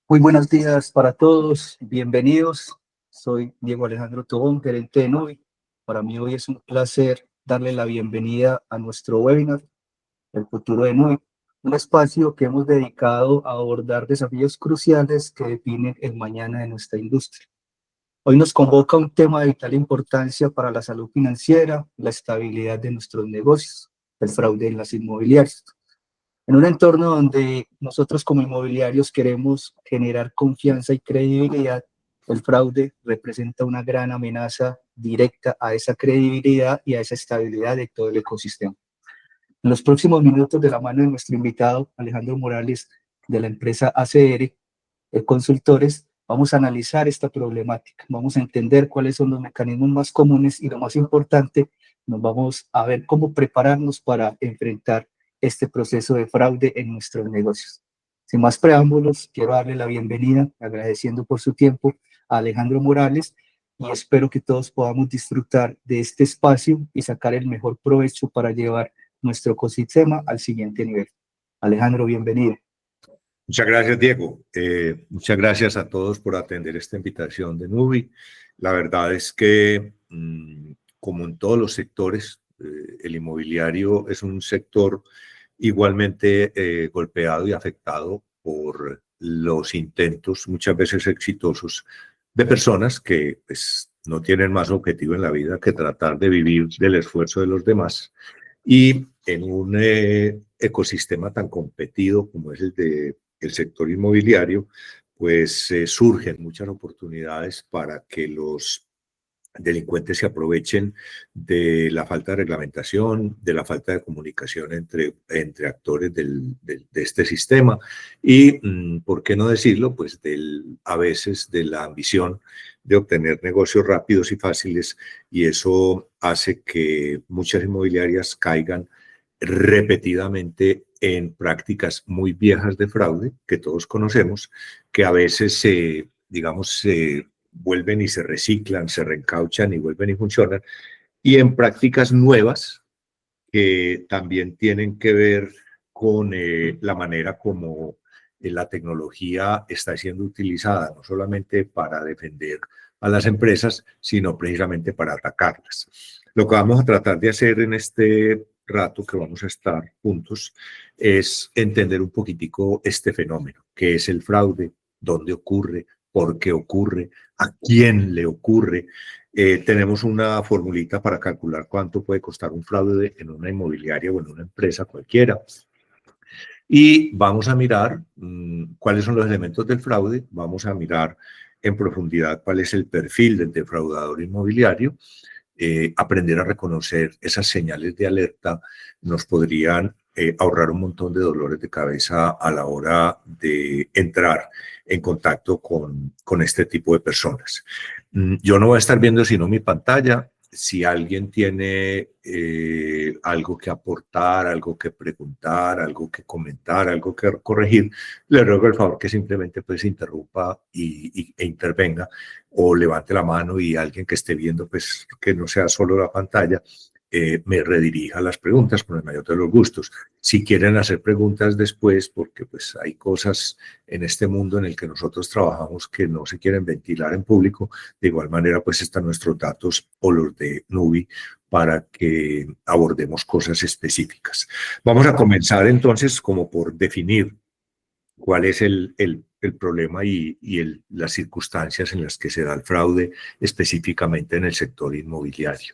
Muy buenos días para todos, bienvenidos. Soy Diego Alejandro Tobón, gerente de Nubi. Para mí hoy es un placer darle la bienvenida a nuestro webinar, El futuro de Nubi, un espacio que hemos dedicado a abordar desafíos cruciales que definen el mañana de nuestra industria. Hoy nos convoca un tema de vital importancia para la salud financiera, la estabilidad de nuestros negocios, el fraude en las inmobiliarias. En un entorno donde nosotros como inmobiliarios queremos generar confianza y credibilidad, el fraude representa una gran amenaza directa a esa credibilidad y a esa estabilidad de todo el ecosistema. En los próximos minutos, de la mano de nuestro invitado, Alejandro Morales, de la empresa ACR Consultores, vamos a analizar esta problemática, vamos a entender cuáles son los mecanismos más comunes y lo más importante, nos vamos a ver cómo prepararnos para enfrentar este proceso de fraude en nuestros negocios. Sin más preámbulos, quiero darle la bienvenida, agradeciendo por su tiempo a Alejandro Morales, y espero que todos podamos disfrutar de este espacio y sacar el mejor provecho para llevar nuestro ecosistema al siguiente nivel. Alejandro, bienvenido. Muchas gracias, Diego. Muchas gracias a todos por atender esta invitación de Nubi. La verdad es que, como en todos los sectores, el inmobiliario es un sector igualmente golpeado y afectado por los intentos, muchas veces exitosos, de personas que pues, no tienen más objetivo en la vida que tratar de vivir del esfuerzo de los demás. Y en un ecosistema tan competido como es el sector inmobiliario, pues surgen muchas oportunidades para que los delincuentes se aprovechen de la falta de reglamentación, de la falta de comunicación entre actores de este sistema y, ¿por qué no decirlo? Pues a veces de la ambición de obtener negocios rápidos y fáciles, y eso hace que muchas inmobiliarias caigan repetidamente en prácticas muy viejas de fraude que todos conocemos, que a veces se vuelven y se reciclan, se reencauchan y vuelven y funcionan, y en prácticas nuevas que también tienen que ver con la manera como la tecnología está siendo utilizada, no solamente para defender a las empresas, sino precisamente para atacarlas. Lo que vamos a tratar de hacer en este rato que vamos a estar juntos es entender un poquitico este fenómeno, qué es el fraude, dónde ocurre, por qué ocurre, a quién le ocurre. Tenemos una formulita para calcular cuánto puede costar un fraude en una inmobiliaria o en una empresa cualquiera. Y vamos a mirar cuáles son los elementos del fraude, vamos a mirar en profundidad cuál es el perfil del defraudador inmobiliario. Aprender a reconocer esas señales de alerta nos podrían ahorrar un montón de dolores de cabeza a la hora de entrar en contacto con este tipo de personas. Yo no voy a estar viendo sino mi pantalla. Si alguien tiene algo que aportar, algo que preguntar, algo que comentar, algo que corregir, le ruego el favor que simplemente pues interrumpa e intervenga, o levante la mano y alguien que esté viendo, pues que no sea solo la pantalla, me redirija las preguntas con el mayor de los gustos. Si quieren hacer preguntas después, porque pues hay cosas en este mundo en el que nosotros trabajamos que no se quieren ventilar en público, de igual manera pues están nuestros datos o los de Nubi para que abordemos cosas específicas. Vamos a comenzar entonces como por definir cuál es el problema y las circunstancias en las que se da el fraude específicamente en el sector inmobiliario.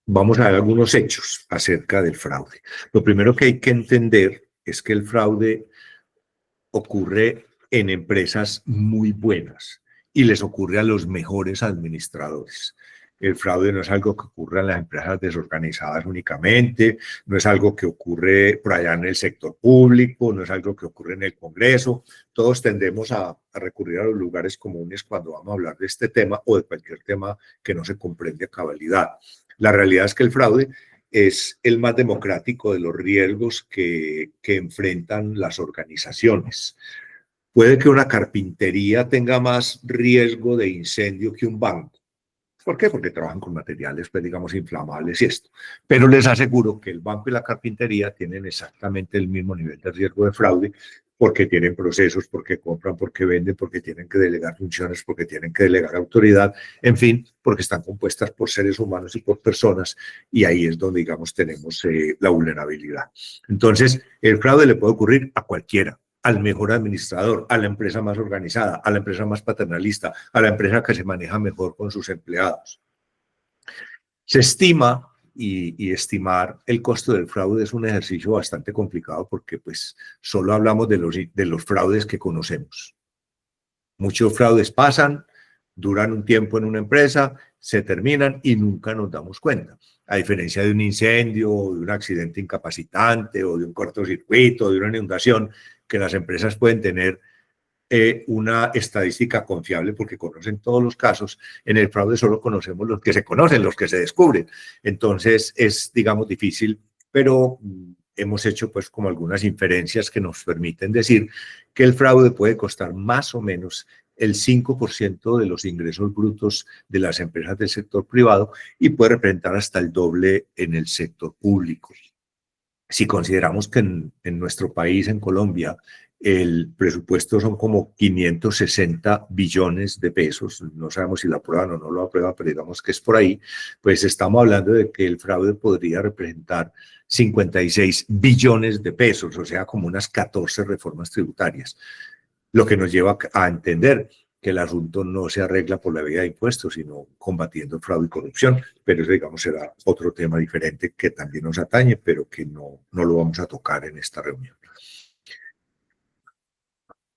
Vamos a ver algunos hechos acerca del fraude. Lo primero que hay que entender es que el fraude ocurre en empresas muy buenas y les ocurre a los mejores administradores. El fraude no es algo que ocurre en las empresas desorganizadas únicamente, no es algo que ocurre por allá en el sector público, no es algo que ocurre en el Congreso. Todos tendemos a recurrir a los lugares comunes cuando vamos a hablar de este tema o de cualquier tema que no se comprende a cabalidad. La realidad es que el fraude es el más democrático de los riesgos que enfrentan las organizaciones. Puede que una carpintería tenga más riesgo de incendio que un banco. ¿Por qué? Porque trabajan con materiales, pues, digamos, inflamables y esto. Pero les aseguro que el banco y la carpintería tienen exactamente el mismo nivel de riesgo de fraude, porque tienen procesos, porque compran, porque venden, porque tienen que delegar funciones, porque tienen que delegar autoridad, en fin, porque están compuestas por seres humanos y por personas, y ahí es donde, digamos, tenemos la vulnerabilidad. Entonces, el fraude le puede ocurrir a cualquiera, al mejor administrador, a la empresa más organizada, a la empresa más paternalista, a la empresa que se maneja mejor con sus empleados. Se estima, y estimar el costo del fraude es un ejercicio bastante complicado porque pues solo hablamos de los fraudes que conocemos. Muchos fraudes pasan, duran un tiempo en una empresa, se terminan y nunca nos damos cuenta. A diferencia de un incendio, de un accidente incapacitante o de un cortocircuito, de una inundación, que las empresas pueden tener una estadística confiable porque conocen todos los casos. En el fraude solo conocemos los que se conocen, los que se descubren. Entonces es, digamos, difícil, pero hemos hecho pues como algunas inferencias que nos permiten decir que el fraude puede costar más o menos el 5% de los ingresos brutos de las empresas del sector privado y puede representar hasta el doble en el sector público. Si consideramos que en nuestro país, en Colombia, el presupuesto son como 560 billones de pesos, no sabemos si lo aprueban o no lo aprueban, pero digamos que es por ahí, pues estamos hablando de que el fraude podría representar 56 billones de pesos, o sea, como unas 14 reformas tributarias, lo que nos lleva a entender que el asunto no se arregla por la vía de impuestos, sino combatiendo fraude y corrupción, pero eso, digamos, será otro tema diferente que también nos atañe, pero que no lo vamos a tocar en esta reunión.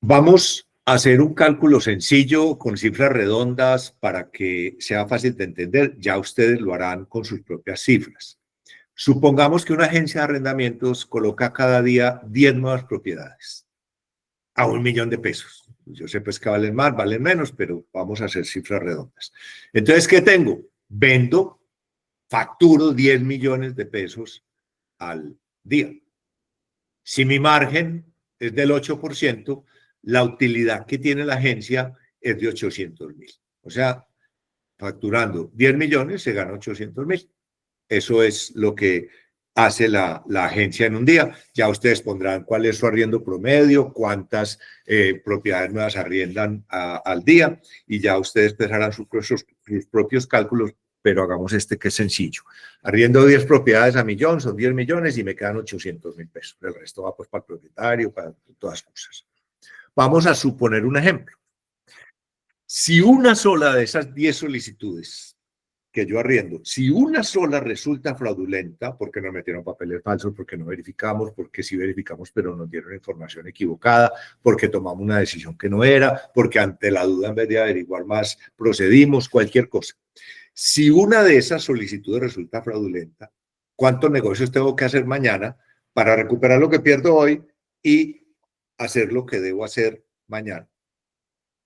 Vamos a hacer un cálculo sencillo con cifras redondas para que sea fácil de entender. Ya ustedes lo harán con sus propias cifras. Supongamos que una agencia de arrendamientos coloca cada día 10 nuevas propiedades a 1 millón de pesos. Yo sé pues que valen más, valen menos, pero vamos a hacer cifras redondas. Entonces, ¿qué tengo? Vendo, facturo 10 millones de pesos al día. Si mi margen es del 8%, la utilidad que tiene la agencia es de 800.000. O sea, facturando 10 millones se gana 800.000. Eso es lo que hace la agencia en un día. Ya ustedes pondrán cuál es su arriendo promedio, cuántas propiedades nuevas arriendan al día, y ya ustedes harán sus propios cálculos, pero hagamos este que es sencillo. Arriendo 10 propiedades a millón, son 10 millones y me quedan 800.000 pesos. El resto va pues para el propietario, para todas cosas. Vamos a suponer un ejemplo. Si una sola de esas 10 solicitudes que yo arriendo, si una sola resulta fraudulenta, porque nos metieron papeles falsos, porque no verificamos, porque sí verificamos, pero nos dieron información equivocada, porque tomamos una decisión que no era, porque ante la duda, en vez de averiguar más, procedimos, cualquier cosa. Si una de esas solicitudes resulta fraudulenta, ¿cuántos negocios tengo que hacer mañana para recuperar lo que pierdo hoy y hacer lo que debo hacer mañana?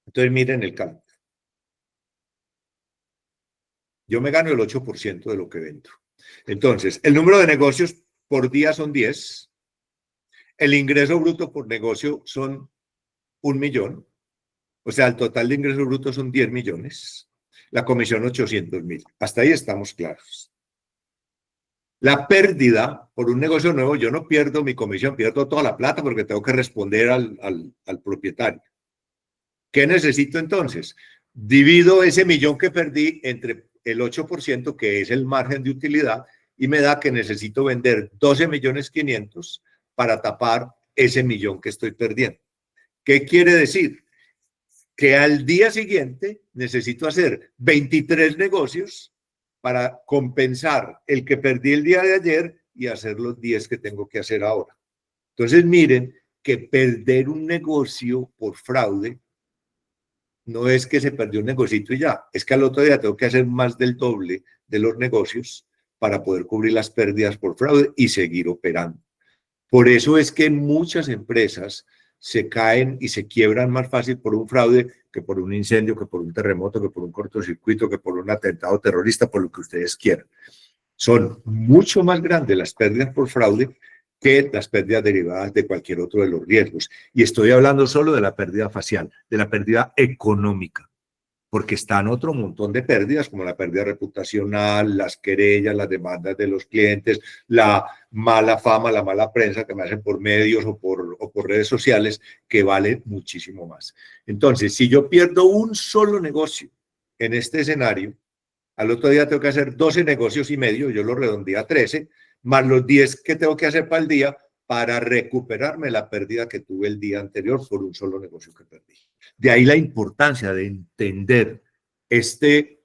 Entonces, miren el cálculo. Yo me gano el 8% de lo que vendo. Entonces, el número de negocios por día son 10. El ingreso bruto por negocio son 1 millón. O sea, el total de ingresos brutos son 10 millones. La comisión 800.000. Hasta ahí estamos claros. La pérdida por un negocio nuevo, yo no pierdo mi comisión, pierdo toda la plata porque tengo que responder al propietario. ¿Qué necesito entonces? Divido ese millón que perdí entre el 8%, que es el margen de utilidad, y me da que necesito vender 12.500.000 para tapar ese millón que estoy perdiendo. ¿Qué quiere decir? Que al día siguiente necesito hacer 23 negocios para compensar el que perdí el día de ayer y hacer los 10 que tengo que hacer ahora. Entonces, miren que perder un negocio por fraude no es que se perdió un negocito y ya, es que al otro día tengo que hacer más del doble de los negocios para poder cubrir las pérdidas por fraude y seguir operando. Por eso es que muchas empresas se caen y se quiebran más fácil por un fraude que por un incendio, que por un terremoto, que por un cortocircuito, que por un atentado terrorista, por lo que ustedes quieran. Son mucho más grandes las pérdidas por fraude que las pérdidas derivadas de cualquier otro de los riesgos. Y estoy hablando solo de la pérdida facial, de la pérdida económica. porque están otro montón de pérdidas, como la pérdida reputacional, las querellas, las demandas de los clientes, la mala fama, la mala prensa que me hacen por medios o por redes sociales, que vale muchísimo más. Entonces, si yo pierdo un solo negocio en este escenario, al otro día tengo que hacer 12 negocios y medio, yo lo redondeé a 13, más los 10 que tengo que hacer para el día para recuperarme la pérdida que tuve el día anterior por un solo negocio que perdí. De ahí la importancia de entender este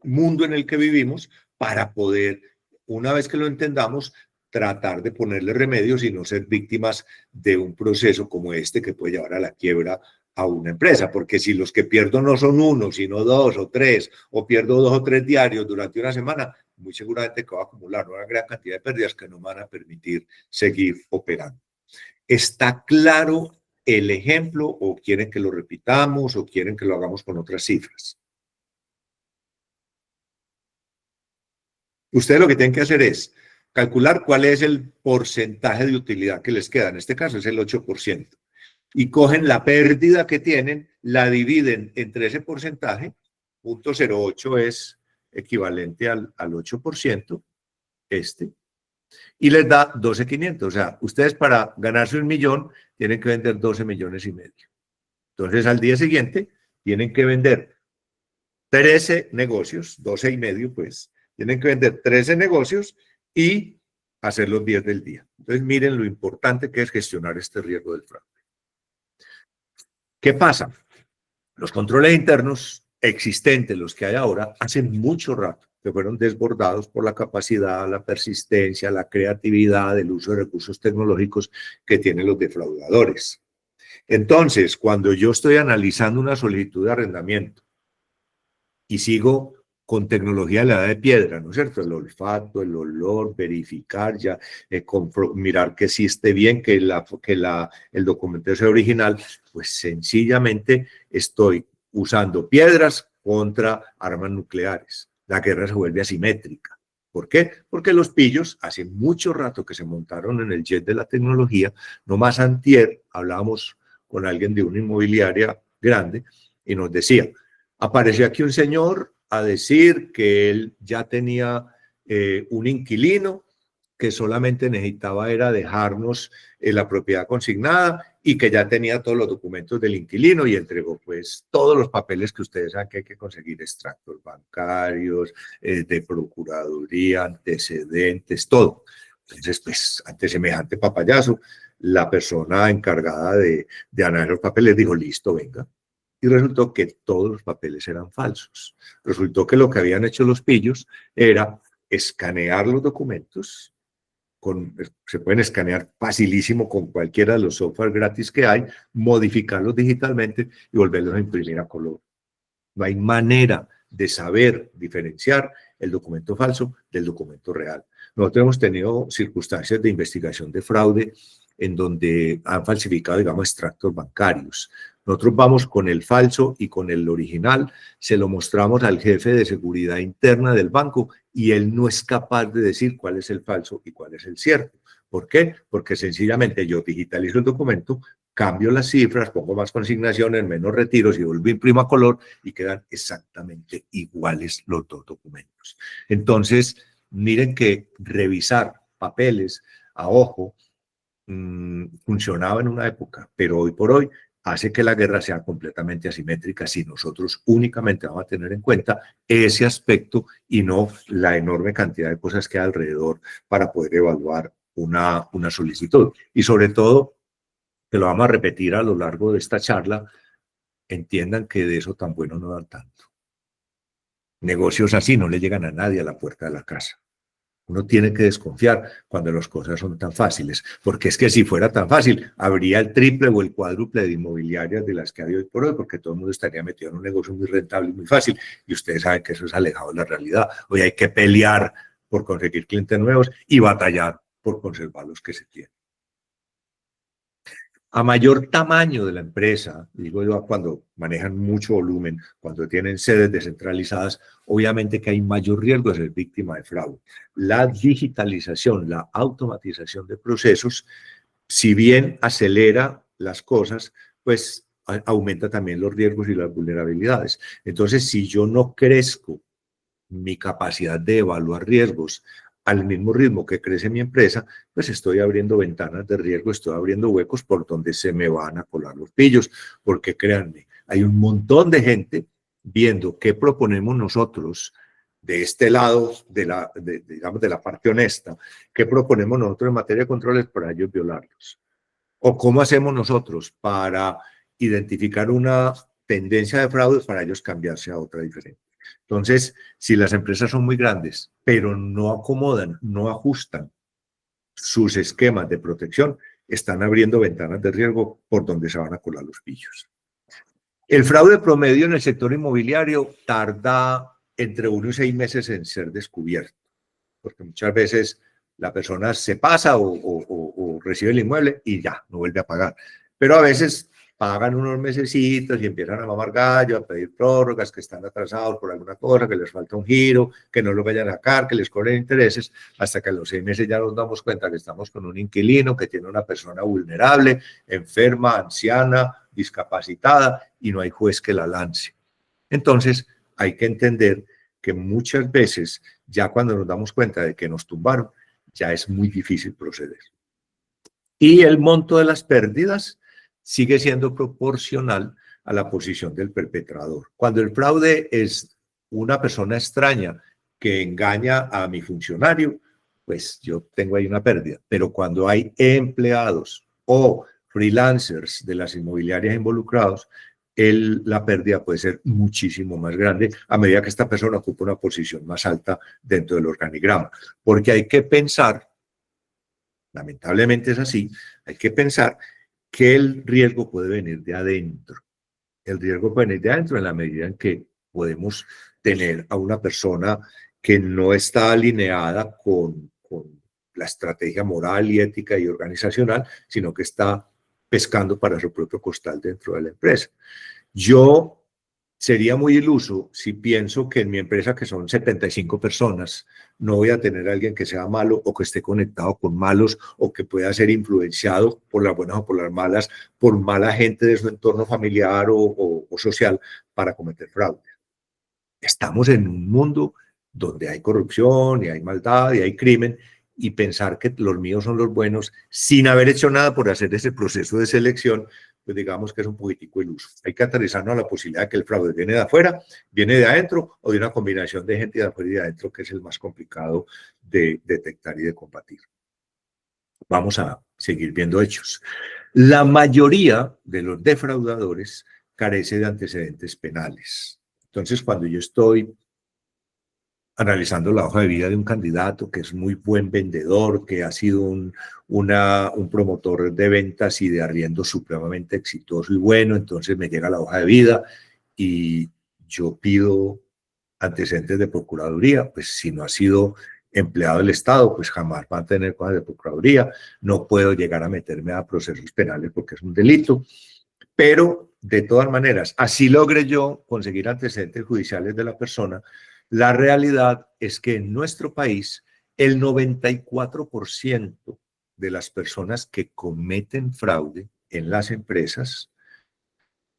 mundo en el que vivimos para poder, una vez que lo entendamos, tratar de ponerle remedios y no ser víctimas de un proceso como este que puede llevar a la quiebra a una empresa, porque si los que pierdo no son uno, sino dos o tres, o pierdo 2 o 3 diarios durante una semana, muy seguramente que va a acumular una gran cantidad de pérdidas que no van a permitir seguir operando. ¿Está claro el ejemplo o quieren que lo repitamos o quieren que lo hagamos con otras cifras? Ustedes lo que tienen que hacer es calcular cuál es el porcentaje de utilidad que les queda. En este caso es el 8%. Y cogen la pérdida que tienen, la dividen entre ese porcentaje, 0.08 es equivalente al 8%, y les da 12.500. O sea, ustedes para ganarse 1 millón tienen que vender 12 millones y medio. Entonces, al día siguiente tienen que vender 13 negocios, 12 y medio, pues, tienen que vender 13 negocios y hacer los 10 del día. Entonces, miren lo importante que es gestionar este riesgo del fraude. ¿Qué pasa? Los controles internos existentes, los que hay ahora, hace mucho rato que fueron desbordados por la capacidad, la persistencia, la creatividad, el uso de recursos tecnológicos que tienen los defraudadores. Entonces, cuando yo estoy analizando una solicitud de arrendamiento y sigo con tecnología de la edad de piedra, ¿no es cierto? El olfato, el olor, verificar ya, mirar que sí esté bien, que el documento sea original, pues sencillamente estoy usando piedras contra armas nucleares. La guerra se vuelve asimétrica. ¿Por qué? Porque los pillos, hace mucho rato que se montaron en el jet de la tecnología, nomás antier hablábamos con alguien de una inmobiliaria grande y nos decía, apareció aquí un señor a decir que él ya tenía un inquilino que solamente necesitaba era dejarnos la propiedad consignada y que ya tenía todos los documentos del inquilino y entregó pues todos los papeles que ustedes saben que hay que conseguir, extractos bancarios, de procuraduría, antecedentes, todo. Entonces, pues, ante semejante papayazo, la persona encargada de analizar los papeles dijo, listo, venga. Y resultó que todos los papeles eran falsos. Resultó que lo que habían hecho los pillos era escanear los documentos, se pueden escanear facilísimo con cualquiera de los software gratis que hay, modificarlos digitalmente y volverlos a imprimir a color. No hay manera de saber diferenciar el documento falso del documento real. Nosotros hemos tenido circunstancias de investigación de fraude en donde han falsificado, digamos, extractos bancarios. Nosotros vamos con el falso y con el original, se lo mostramos al jefe de seguridad interna del banco y él no es capaz de decir cuál es el falso y cuál es el cierto. ¿Por qué? Porque sencillamente yo digitalizo el documento, cambio las cifras, pongo más consignaciones, menos retiros y vuelvo a imprimir a color y quedan exactamente iguales los dos documentos. Entonces, miren que revisar papeles a ojo funcionaba en una época, pero hoy por hoy hace que la guerra sea completamente asimétrica si nosotros únicamente vamos a tener en cuenta ese aspecto y no la enorme cantidad de cosas que hay alrededor para poder evaluar una solicitud. Y sobre todo, que lo vamos a repetir a lo largo de esta charla, entiendan que de eso tan bueno no dan tanto. Negocios así no le llegan a nadie a la puerta de la casa. Uno tiene que desconfiar cuando las cosas son tan fáciles, porque es que si fuera tan fácil, habría el triple o el cuádruple de inmobiliarias de las que hay hoy por hoy, porque todo el mundo estaría metido en un negocio muy rentable y muy fácil, y ustedes saben que eso es alejado de la realidad. Hoy hay que pelear por conseguir clientes nuevos y batallar por conservar los que se tienen. A mayor tamaño de la empresa, digo yo, cuando manejan mucho volumen, cuando tienen sedes descentralizadas, obviamente que hay mayor riesgo de ser víctima de fraude. La digitalización, la automatización de procesos, si bien acelera las cosas, pues aumenta también los riesgos y las vulnerabilidades. Entonces, si yo no crezco mi capacidad de evaluar riesgos al mismo ritmo que crece mi empresa, pues estoy abriendo ventanas de riesgo, estoy abriendo huecos por donde se me van a colar los pillos, porque créanme, hay un montón de gente viendo qué proponemos nosotros de este lado, digamos, de la parte honesta, qué proponemos nosotros en materia de controles para ellos violarlos. O cómo hacemos nosotros para identificar una tendencia de fraude para ellos cambiarse a otra diferente. Entonces, si las empresas son muy grandes, pero no acomodan, no ajustan sus esquemas de protección, están abriendo ventanas de riesgo por donde se van a colar los pillos. El fraude promedio en el sector inmobiliario tarda entre 1 y 6 meses en ser descubierto, porque muchas veces la persona se pasa o recibe el inmueble y ya, no vuelve a pagar. Pero a veces pagan unos mesecitos y empiezan a mamar gallo, a pedir prórrogas, que están atrasados por alguna cosa, que les falta un giro, que no lo vayan a sacar, que les cobren intereses, hasta que a los 6 meses ya nos damos cuenta que estamos con un inquilino que tiene una persona vulnerable, enferma, anciana, discapacitada, y no hay juez que la lance. Entonces, hay que entender que muchas veces, ya cuando nos damos cuenta de que nos tumbaron, ya es muy difícil proceder. Y el monto de las pérdidas sigue siendo proporcional a la posición del perpetrador. Cuando el fraude es una persona extraña que engaña a mi funcionario, pues yo tengo ahí una pérdida. Pero cuando hay empleados o freelancers de las inmobiliarias involucrados, la pérdida puede ser muchísimo más grande a medida que esta persona ocupa una posición más alta dentro del organigrama. Porque hay que pensar, lamentablemente es así, hay que pensar que el riesgo puede venir de adentro. El riesgo puede venir de adentro en la medida en que podemos tener a una persona que no está alineada con la estrategia moral y ética y organizacional, sino que está pescando para su propio costal dentro de la empresa. Yo sería muy iluso si pienso que en mi empresa, que son 75 personas, no voy a tener a alguien que sea malo o que esté conectado con malos o que pueda ser influenciado por las buenas o por las malas, por mala gente de su entorno familiar o social para cometer fraude. Estamos en un mundo donde hay corrupción y hay maldad y hay crimen, y pensar que los míos son los buenos sin haber hecho nada por hacer ese proceso de selección, pues digamos que es un poquitico iluso. Hay que aterrizarnos a la posibilidad de que el fraude viene de afuera, viene de adentro o de una combinación de gente de afuera y de adentro, que es el más complicado de detectar y de combatir. Vamos a seguir viendo hechos. La mayoría de los defraudadores carece de antecedentes penales. Entonces, cuando yo estoy analizando la hoja de vida de un candidato que es muy buen vendedor, que ha sido un promotor de ventas y de arriendo supremamente exitoso y bueno, entonces me llega la hoja de vida y yo pido antecedentes de procuraduría. Pues si no ha sido empleado del Estado, pues jamás va a tener cosas de procuraduría, no puedo llegar a meterme a procesos penales porque es un delito, pero de todas maneras, así logre yo conseguir antecedentes judiciales de la persona, la realidad es que en nuestro país el 94% de las personas que cometen fraude en las empresas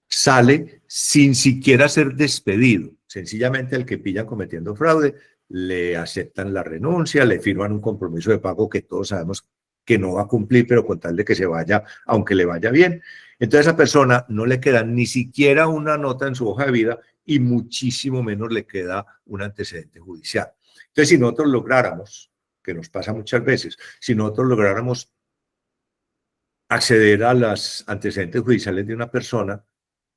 sale sin siquiera ser despedido. Sencillamente el que pillan cometiendo fraude, le aceptan la renuncia, le firman un compromiso de pago que todos sabemos que no va a cumplir, pero con tal de que se vaya, aunque le vaya bien. Entonces a esa persona no le queda ni siquiera una nota en su hoja de vida y muchísimo menos le queda un antecedente judicial. Entonces, si nosotros lográramos, que nos pasa muchas veces, si nosotros lográramos acceder a los antecedentes judiciales de una persona,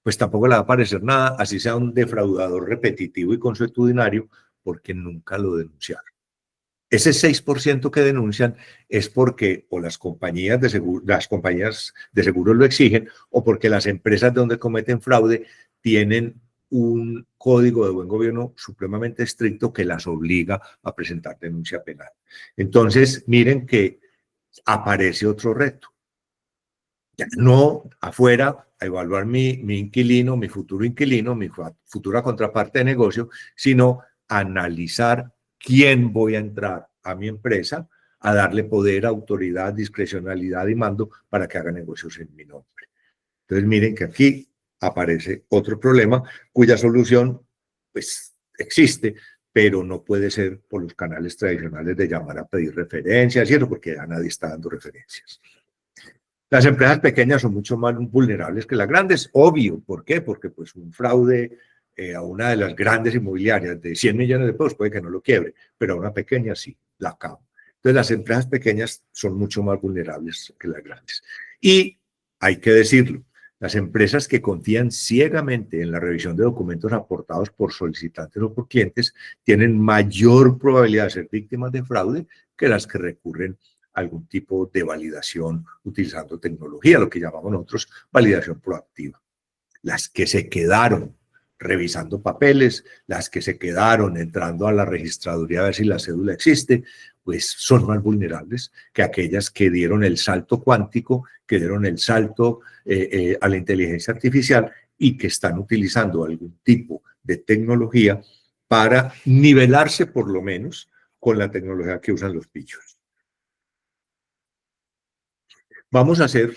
pues tampoco le va a parecer nada, así sea un defraudador repetitivo y consuetudinario, porque nunca lo denunciaron. Ese 6% que denuncian es porque o las compañías de seguros lo exigen, o porque las empresas donde cometen fraude tienen un código de buen gobierno supremamente estricto que las obliga a presentar denuncia penal. Entonces, miren que aparece otro reto. Ya no afuera a evaluar mi inquilino, mi futuro inquilino, mi futura contraparte de negocio, sino analizar quién voy a entrar a mi empresa, a darle poder, autoridad, discrecionalidad y mando para que haga negocios en mi nombre. Entonces miren que aquí aparece otro problema cuya solución pues existe, pero no puede ser por los canales tradicionales de llamar a pedir referencias, ¿cierto? Porque ya nadie está dando referencias. Las empresas pequeñas son mucho más vulnerables que las grandes, obvio. ¿Por qué? Porque pues un fraude a una de las grandes inmobiliarias de 100 millones de pesos puede que no lo quiebre, pero a una pequeña sí, la acaba. Entonces las empresas pequeñas son mucho más vulnerables que las grandes. Y hay que decirlo, las empresas que confían ciegamente en la revisión de documentos aportados por solicitantes o por clientes tienen mayor probabilidad de ser víctimas de fraude que las que recurren a algún tipo de validación utilizando tecnología, lo que llamamos nosotros validación proactiva. Las que se quedaron revisando papeles, las que se quedaron entrando a la registraduría a ver si la cédula existe, pues son más vulnerables que aquellas que dieron el salto cuántico, que dieron el salto a la inteligencia artificial y que están utilizando algún tipo de tecnología para nivelarse por lo menos con la tecnología que usan los pillos. Vamos a hacer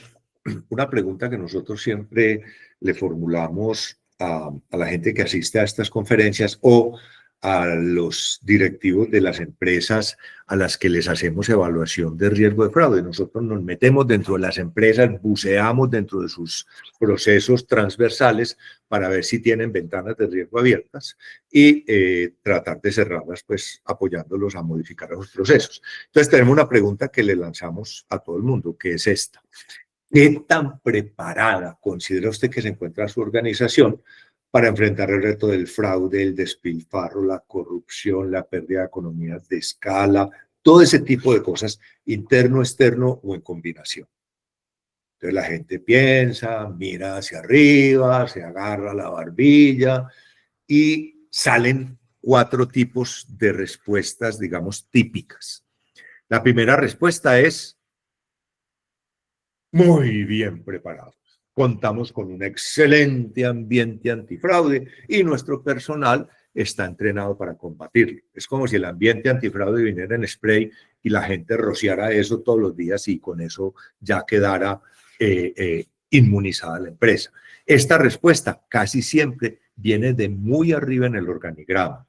una pregunta que nosotros siempre le formulamos a la gente que asiste a estas conferencias o a los directivos de las empresas a las que les hacemos evaluación de riesgo de fraude. Nosotros nos metemos dentro de las empresas, buceamos dentro de sus procesos transversales para ver si tienen ventanas de riesgo abiertas y tratar de cerrarlas, pues apoyándolos a modificar esos procesos. Entonces tenemos una pregunta que le lanzamos a todo el mundo, que es esta. ¿Qué tan preparada considera usted que se encuentra su organización para enfrentar el reto del fraude, el despilfarro, la corrupción, la pérdida de economías de escala, todo ese tipo de cosas, interno, externo o en combinación? Entonces la gente piensa, mira hacia arriba, se agarra la barbilla y salen 4 tipos de respuestas, digamos, típicas. La primera respuesta es: muy bien preparados. Contamos con un excelente ambiente antifraude y nuestro personal está entrenado para combatirlo. Es como si el ambiente antifraude viniera en spray y la gente rociara eso todos los días y con eso ya quedara inmunizada la empresa. Esta respuesta casi siempre viene de muy arriba en el organigrama.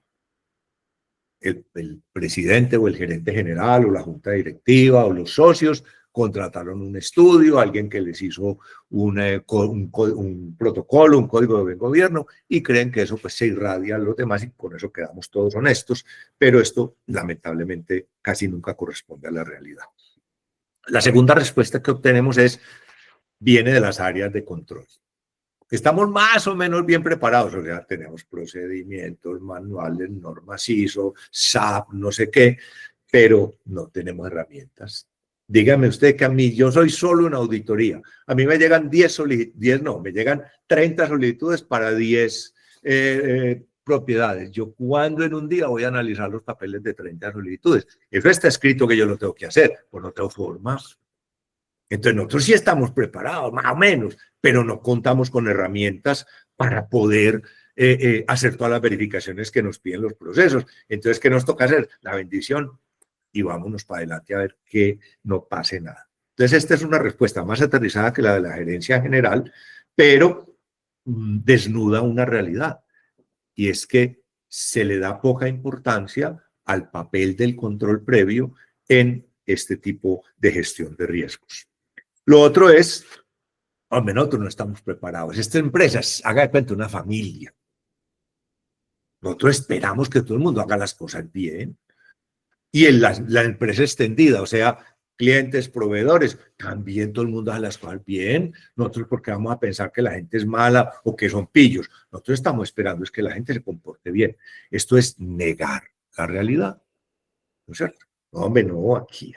El presidente o el gerente general o la junta directiva o los socios contrataron un estudio, alguien que les hizo un protocolo, un código de buen gobierno y creen que eso pues se irradia a los demás y con eso quedamos todos honestos, pero esto lamentablemente casi nunca corresponde a la realidad. La segunda respuesta que obtenemos viene de las áreas de control. Estamos más o menos bien preparados, o sea, tenemos procedimientos, manuales, normas ISO, SAP, no sé qué, pero no tenemos herramientas. Dígame usted que a mí, yo soy solo una auditoría, a mí me llegan me llegan 30 solicitudes para 10 propiedades. ¿Yo cuándo en un día voy a analizar los papeles de 30 solicitudes? Eso está escrito que yo lo tengo que hacer, por otra forma. Entonces nosotros sí estamos preparados, más o menos, pero no contamos con herramientas para poder hacer todas las verificaciones que nos piden los procesos. Entonces, ¿qué nos toca hacer? La bendición y vámonos para adelante a ver que no pase nada. Entonces, esta es una respuesta más aterrizada que la de la gerencia general, pero desnuda una realidad, y es que se le da poca importancia al papel del control previo en este tipo de gestión de riesgos. Lo otro es, hombre, nosotros no estamos preparados. Esta empresa, haga de cuenta, una familia. Nosotros esperamos que todo el mundo haga las cosas bien. Y en la empresa extendida, o sea, clientes, proveedores, también todo el mundo hace las cosas bien. Nosotros, porque vamos a pensar que la gente es mala o que son pillos. Nosotros estamos esperando es que la gente se comporte bien. Esto es negar la realidad. ¿No es cierto? No, hombre, no, aquí,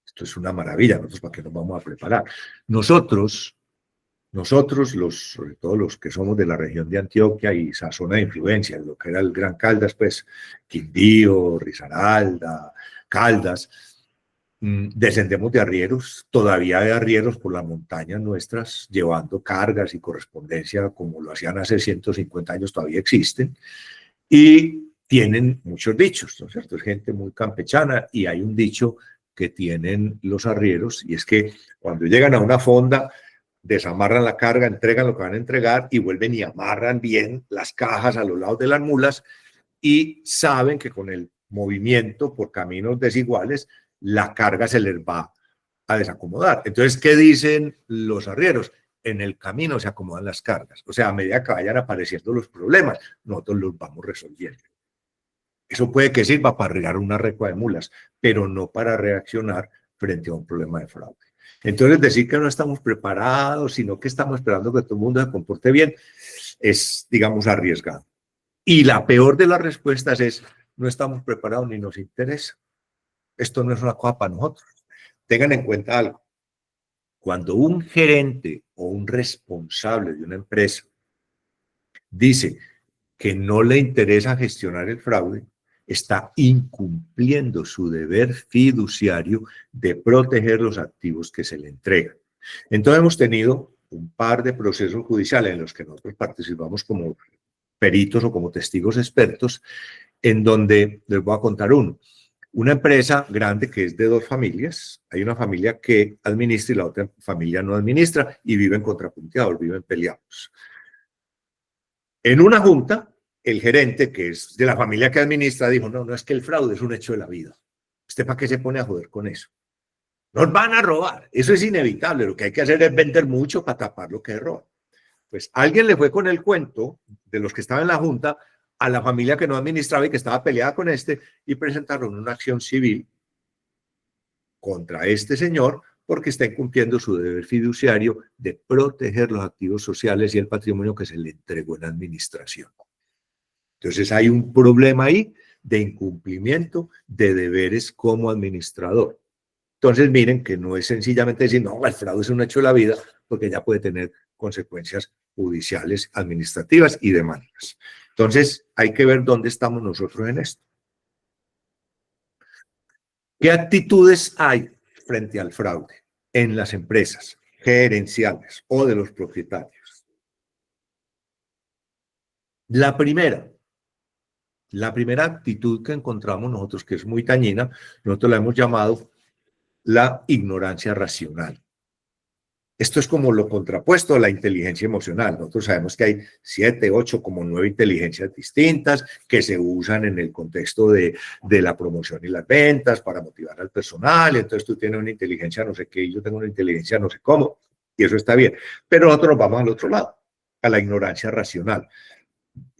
esto es una maravilla. Nosotros, ¿para qué nos vamos a preparar? Nosotros, sobre todo los que somos de la región de Antioquia y esa zona de influencia, lo que era el Gran Caldas, pues Quindío, Risaralda, Caldas, descendemos de arrieros, todavía de arrieros por las montañas nuestras, llevando cargas y correspondencia como lo hacían hace 150 años, todavía existen, y tienen muchos dichos, ¿no es cierto? Es gente muy campechana y hay un dicho que tienen los arrieros y es que cuando llegan a una fonda, desamarran la carga, entregan lo que van a entregar y vuelven y amarran bien las cajas a los lados de las mulas y saben que con el movimiento por caminos desiguales la carga se les va a desacomodar. Entonces, ¿qué dicen los arrieros? En el camino se acomodan las cargas. O sea, a medida que vayan apareciendo los problemas, nosotros los vamos resolviendo. Eso puede que sirva para arreglar una recua de mulas, pero no para reaccionar frente a un problema de fraude. Entonces, decir que no estamos preparados, sino que estamos esperando que todo el mundo se comporte bien, es, digamos, arriesgado. Y la peor de las respuestas es, no estamos preparados ni nos interesa. Esto no es una cosa para nosotros. Tengan en cuenta algo. Cuando un gerente o un responsable de una empresa dice que no le interesa gestionar el fraude, está incumpliendo su deber fiduciario de proteger los activos que se le entregan. Entonces hemos tenido un par de procesos judiciales en los que nosotros participamos como peritos o como testigos expertos, en donde les voy a contar uno. Una empresa grande que es de dos familias, hay una familia que administra y la otra familia no administra y viven contrapunteados, viven peleados. En una junta, el gerente, que es de la familia que administra, dijo, no, es que el fraude es un hecho de la vida. ¿Usted para qué se pone a joder con eso? Nos van a robar, eso es inevitable, lo que hay que hacer es vender mucho para tapar lo que es robo. Pues alguien le fue con el cuento de los que estaban en la junta a la familia que no administraba y que estaba peleada con y presentaron una acción civil contra este señor porque está incumpliendo su deber fiduciario de proteger los activos sociales y el patrimonio que se le entregó en administración. Entonces hay un problema ahí de incumplimiento de deberes como administrador. Entonces miren que no es sencillamente decir, no, el fraude es un hecho de la vida, porque ya puede tener consecuencias judiciales, administrativas y demandas. Entonces, hay que ver dónde estamos nosotros en esto. ¿Qué actitudes hay frente al fraude en las empresas gerenciales o de los propietarios? La primera actitud que encontramos nosotros, que es muy dañina, nosotros la hemos llamado la ignorancia racional. Esto es como lo contrapuesto a la inteligencia emocional. Nosotros sabemos que hay 7, 8, como 9 inteligencias distintas que se usan en el contexto de la promoción y las ventas para motivar al personal. Entonces tú tienes una inteligencia no sé qué y yo tengo una inteligencia no sé cómo, y eso está bien. Pero nosotros nos vamos al otro lado, a la ignorancia racional.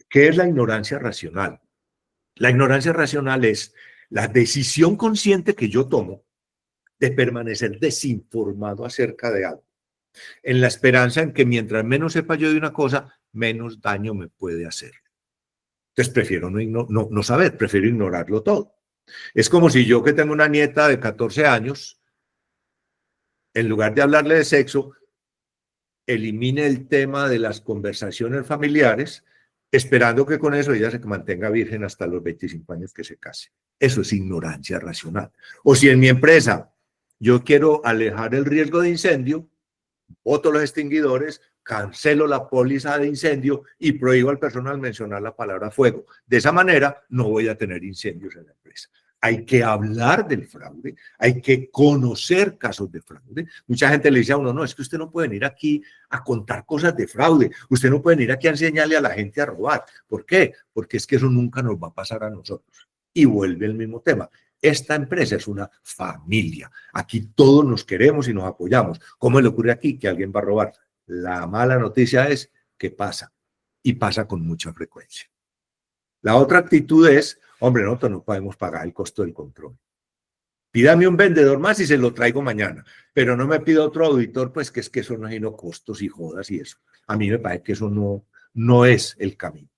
¿Qué es la ignorancia racional? La ignorancia racional es la decisión consciente que yo tomo de permanecer desinformado acerca de algo, en la esperanza en que mientras menos sepa yo de una cosa, menos daño me puede hacer. Entonces prefiero no saber, prefiero ignorarlo todo. Es como si yo, que tengo una nieta de 14 años, en lugar de hablarle de sexo, elimine el tema de las conversaciones familiares, esperando que con eso ella se mantenga virgen hasta los 25 años que se case. Eso es ignorancia racional. O si en mi empresa yo quiero alejar el riesgo de incendio, boto los extinguidores, cancelo la póliza de incendio y prohíbo al personal mencionar la palabra fuego. De esa manera no voy a tener incendios en la empresa. Hay que hablar del fraude, hay que conocer casos de fraude. Mucha gente le dice a uno, no, es que usted no puede venir aquí a contar cosas de fraude, usted no puede venir aquí a enseñarle a la gente a robar. ¿Por qué? Porque es que eso nunca nos va a pasar a nosotros. Y vuelve el mismo tema. Esta empresa es una familia. Aquí todos nos queremos y nos apoyamos. ¿Cómo le ocurre aquí que alguien va a robar? La mala noticia es que pasa, y pasa con mucha frecuencia. La otra actitud es, hombre, nosotros no podemos pagar el costo del control. Pídame un vendedor más y se lo traigo mañana, pero no me pida otro auditor, pues que es que eso no es sino costos y jodas y eso. A mí me parece que eso no es el camino.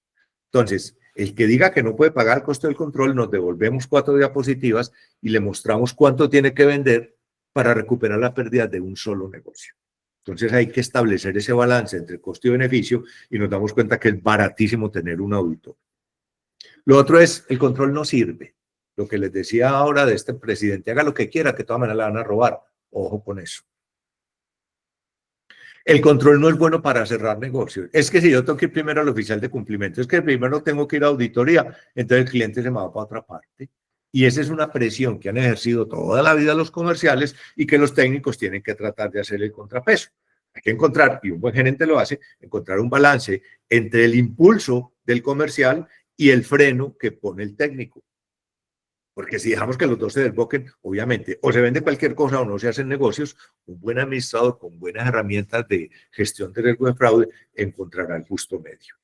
Entonces, el que diga que no puede pagar el costo del control, nos devolvemos 4 diapositivas y le mostramos cuánto tiene que vender para recuperar la pérdida de un solo negocio. Entonces hay que establecer ese balance entre costo y beneficio y nos damos cuenta que es baratísimo tener un auditor. Lo otro es, el control no sirve. Lo que les decía ahora de este presidente, haga lo que quiera, que de todas maneras la van a robar. Ojo con eso. El control no es bueno para cerrar negocios. Es que si yo tengo que ir primero al oficial de cumplimiento, es que primero tengo que ir a auditoría, entonces el cliente se me va para otra parte. Y esa es una presión que han ejercido toda la vida los comerciales y que los técnicos tienen que tratar de hacer el contrapeso. Hay que encontrar, y un buen gerente lo hace, encontrar un balance entre el impulso del comercial y el freno que pone el técnico. Porque si dejamos que los dos se desboquen, obviamente, o se vende cualquier cosa o no se hacen negocios, un buen administrador con buenas herramientas de gestión de riesgo de fraude encontrará el justo medio.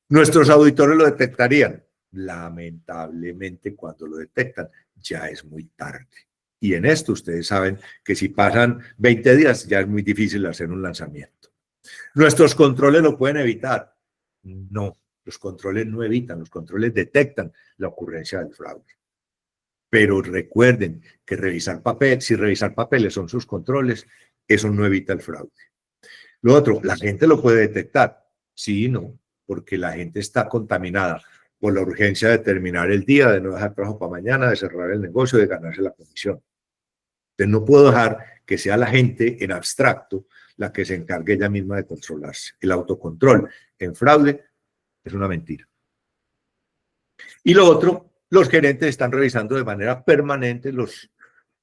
Nuestros auditores lo detectarían. Lamentablemente, cuando lo detectan, ya es muy tarde. Y en esto ustedes saben que si pasan 20 días ya es muy difícil hacer un lanzamiento. ¿Nuestros controles lo pueden evitar? No, los controles no evitan, los controles detectan la ocurrencia del fraude. Pero recuerden que revisar papel, si revisar papeles son sus controles, eso no evita el fraude. Lo otro, la gente lo puede detectar. Sí y no, porque la gente está contaminada por la urgencia de terminar el día, de no dejar trabajo para mañana, de cerrar el negocio, de ganarse la comisión. Entonces no puedo dejar que sea la gente en abstracto la que se encargue ella misma de controlarse. El autocontrol en fraude es una mentira. Y lo otro, los gerentes están revisando de manera permanente los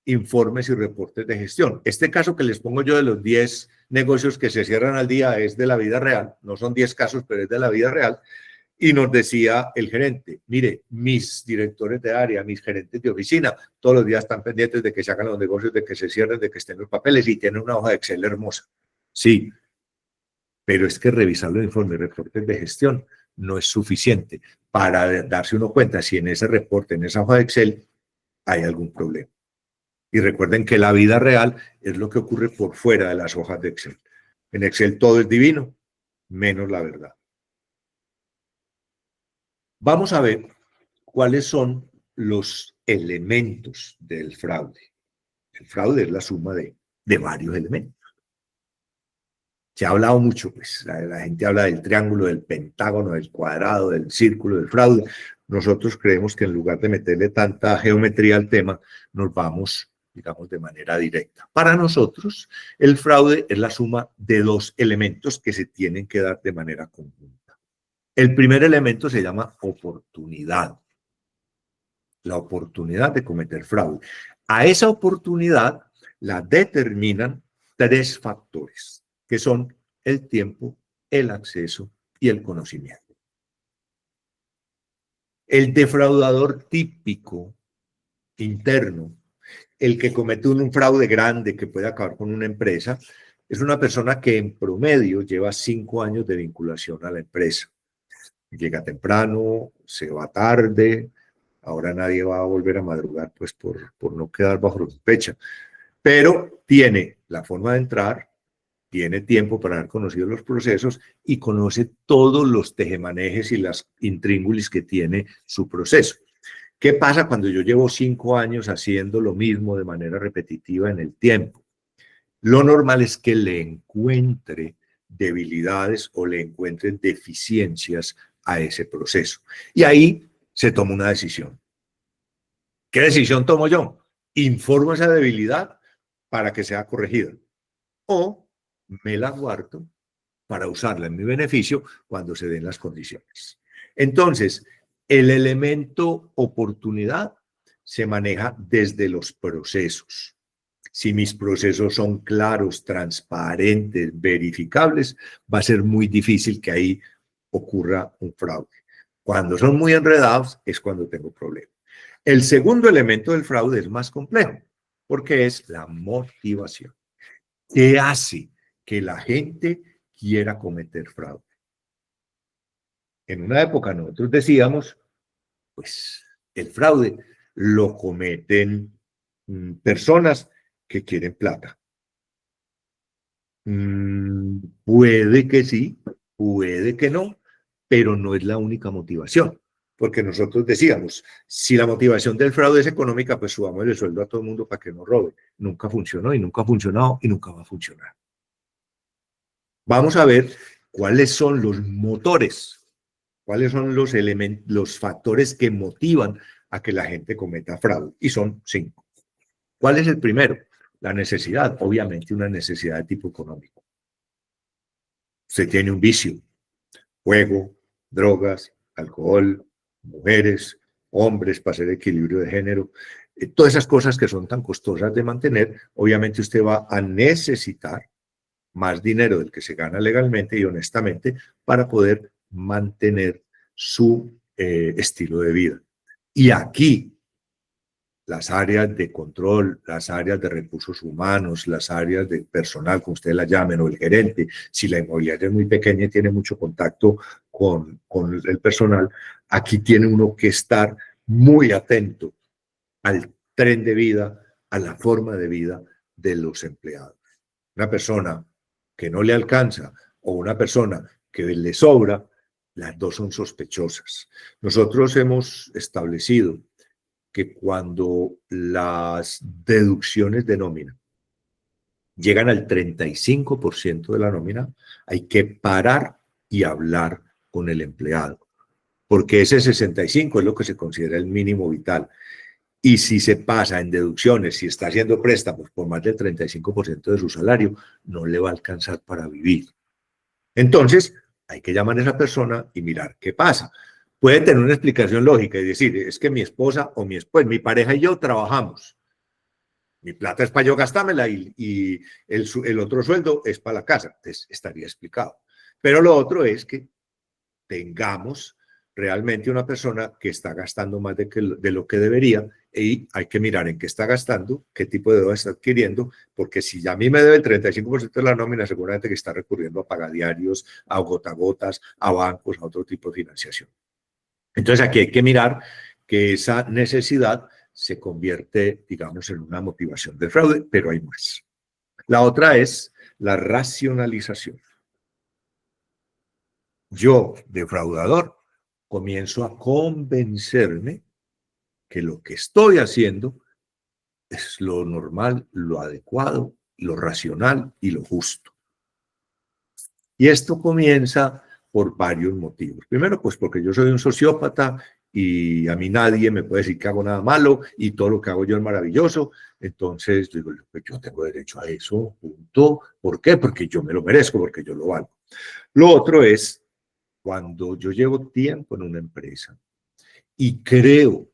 informes y reportes de gestión. Este caso que les pongo yo de los 10 negocios que se cierran al día es de la vida real, no son 10 casos, pero es de la vida real. Y nos decía el gerente, mire, mis directores de área, mis gerentes de oficina, todos los días están pendientes de que se hagan los negocios, de que se cierren, de que estén los papeles y tienen una hoja de Excel hermosa. Sí, pero es que revisar los informes y reportes de gestión no es suficiente para darse uno cuenta si en ese reporte, en esa hoja de Excel, hay algún problema. Y recuerden que la vida real es lo que ocurre por fuera de las hojas de Excel. En Excel todo es divino, menos la verdad. Vamos a ver cuáles son los elementos del fraude. El fraude es la suma de varios elementos. Se ha hablado mucho, pues la gente habla del triángulo, del pentágono, del cuadrado, del círculo, del fraude. Nosotros creemos que en lugar de meterle tanta geometría al tema, nos vamos, digamos, de manera directa. Para nosotros, el fraude es la suma de dos elementos que se tienen que dar de manera conjunta. El primer elemento se llama oportunidad. La oportunidad de cometer fraude. A esa oportunidad la determinan tres factores, que son el tiempo, el acceso y el conocimiento. El defraudador típico, interno, el que comete un fraude grande que puede acabar con una empresa, es una persona que en promedio lleva 5 años de vinculación a la empresa. Llega temprano, se va tarde. Ahora nadie va a volver a madrugar pues por no quedar bajo sospecha. Pero tiene la forma de entrar, tiene tiempo para haber conocido los procesos y conoce todos los tejemanejes y las intríngulis que tiene su proceso. ¿Qué pasa cuando yo llevo 5 años haciendo lo mismo de manera repetitiva en el tiempo? Lo normal es que le encuentre debilidades o le encuentre deficiencias a ese proceso. Y ahí se toma una decisión. ¿Qué decisión tomo yo? Informo esa debilidad para que sea corregida o me la guardo para usarla en mi beneficio cuando se den las condiciones. Entonces, el elemento oportunidad se maneja desde los procesos. Si mis procesos son claros, transparentes, verificables, va a ser muy difícil que ahí ocurra un fraude. Cuando son muy enredados es cuando tengo problemas. El segundo elemento del fraude es más complejo, porque es la motivación. ¿Qué hace que la gente quiera cometer fraude? En una época nosotros decíamos, pues el fraude lo cometen personas que quieren plata. Puede que sí, puede que no, pero no es la única motivación. Porque nosotros decíamos, si la motivación del fraude es económica, pues subamos el sueldo a todo el mundo para que no robe. Nunca funcionó y nunca ha funcionado y nunca va a funcionar. Vamos a ver cuáles son los motores, cuáles son los elementos, los factores que motivan a que la gente cometa fraude. Y son 5. ¿Cuál es el primero? La necesidad, obviamente una necesidad de tipo económico. Usted tiene un vicio, juego, drogas, alcohol, mujeres, hombres, para hacer equilibrio de género, todas esas cosas que son tan costosas de mantener, obviamente usted va a necesitar más dinero del que se gana legalmente y honestamente para poder mantener su estilo de vida. Y aquí las áreas de control, las áreas de recursos humanos, las áreas de personal, como ustedes la llamen, o el gerente, si la inmobiliaria es muy pequeña y tiene mucho contacto con el personal, aquí tiene uno que estar muy atento al tren de vida, a la forma de vida de los empleados. Una persona que no le alcanza o una persona que le sobra, las dos son sospechosas. Nosotros hemos establecido que cuando las deducciones de nómina llegan al 35% de la nómina, hay que parar y hablar con el empleado, porque ese 65 es lo que se considera el mínimo vital. Y si se pasa en deducciones, si está haciendo préstamos por más del 35% de su salario, no le va a alcanzar para vivir. Entonces, hay que llamar a esa persona y mirar qué pasa. Puede tener una explicación lógica y decir, es que mi esposa o mi esposa, mi pareja y yo trabajamos. Mi plata es para yo gastármela y el otro sueldo es para la casa. Entonces, estaría explicado. Pero lo otro es que tengamos realmente una persona que está gastando más de lo que debería y hay que mirar en qué está gastando, qué tipo de deuda está adquiriendo, porque si ya a mí me debe el 35% de la nómina, seguramente que está recurriendo a pagadiarios, a gotagotas, a bancos, a otro tipo de financiación. Entonces aquí hay que mirar que esa necesidad se convierte, digamos, en una motivación de fraude, pero hay más. La otra es la racionalización. Yo, defraudador, comienzo a convencerme que lo que estoy haciendo es lo normal, lo adecuado, lo racional y lo justo. Y esto comienza por varios motivos. Primero, pues porque yo soy un sociópata y a mí nadie me puede decir que hago nada malo y todo lo que hago yo es maravilloso. Entonces, digo, pues yo tengo derecho a eso, punto. ¿Por qué? Porque yo me lo merezco, porque yo lo valgo. Lo otro es cuando yo llevo tiempo en una empresa y creo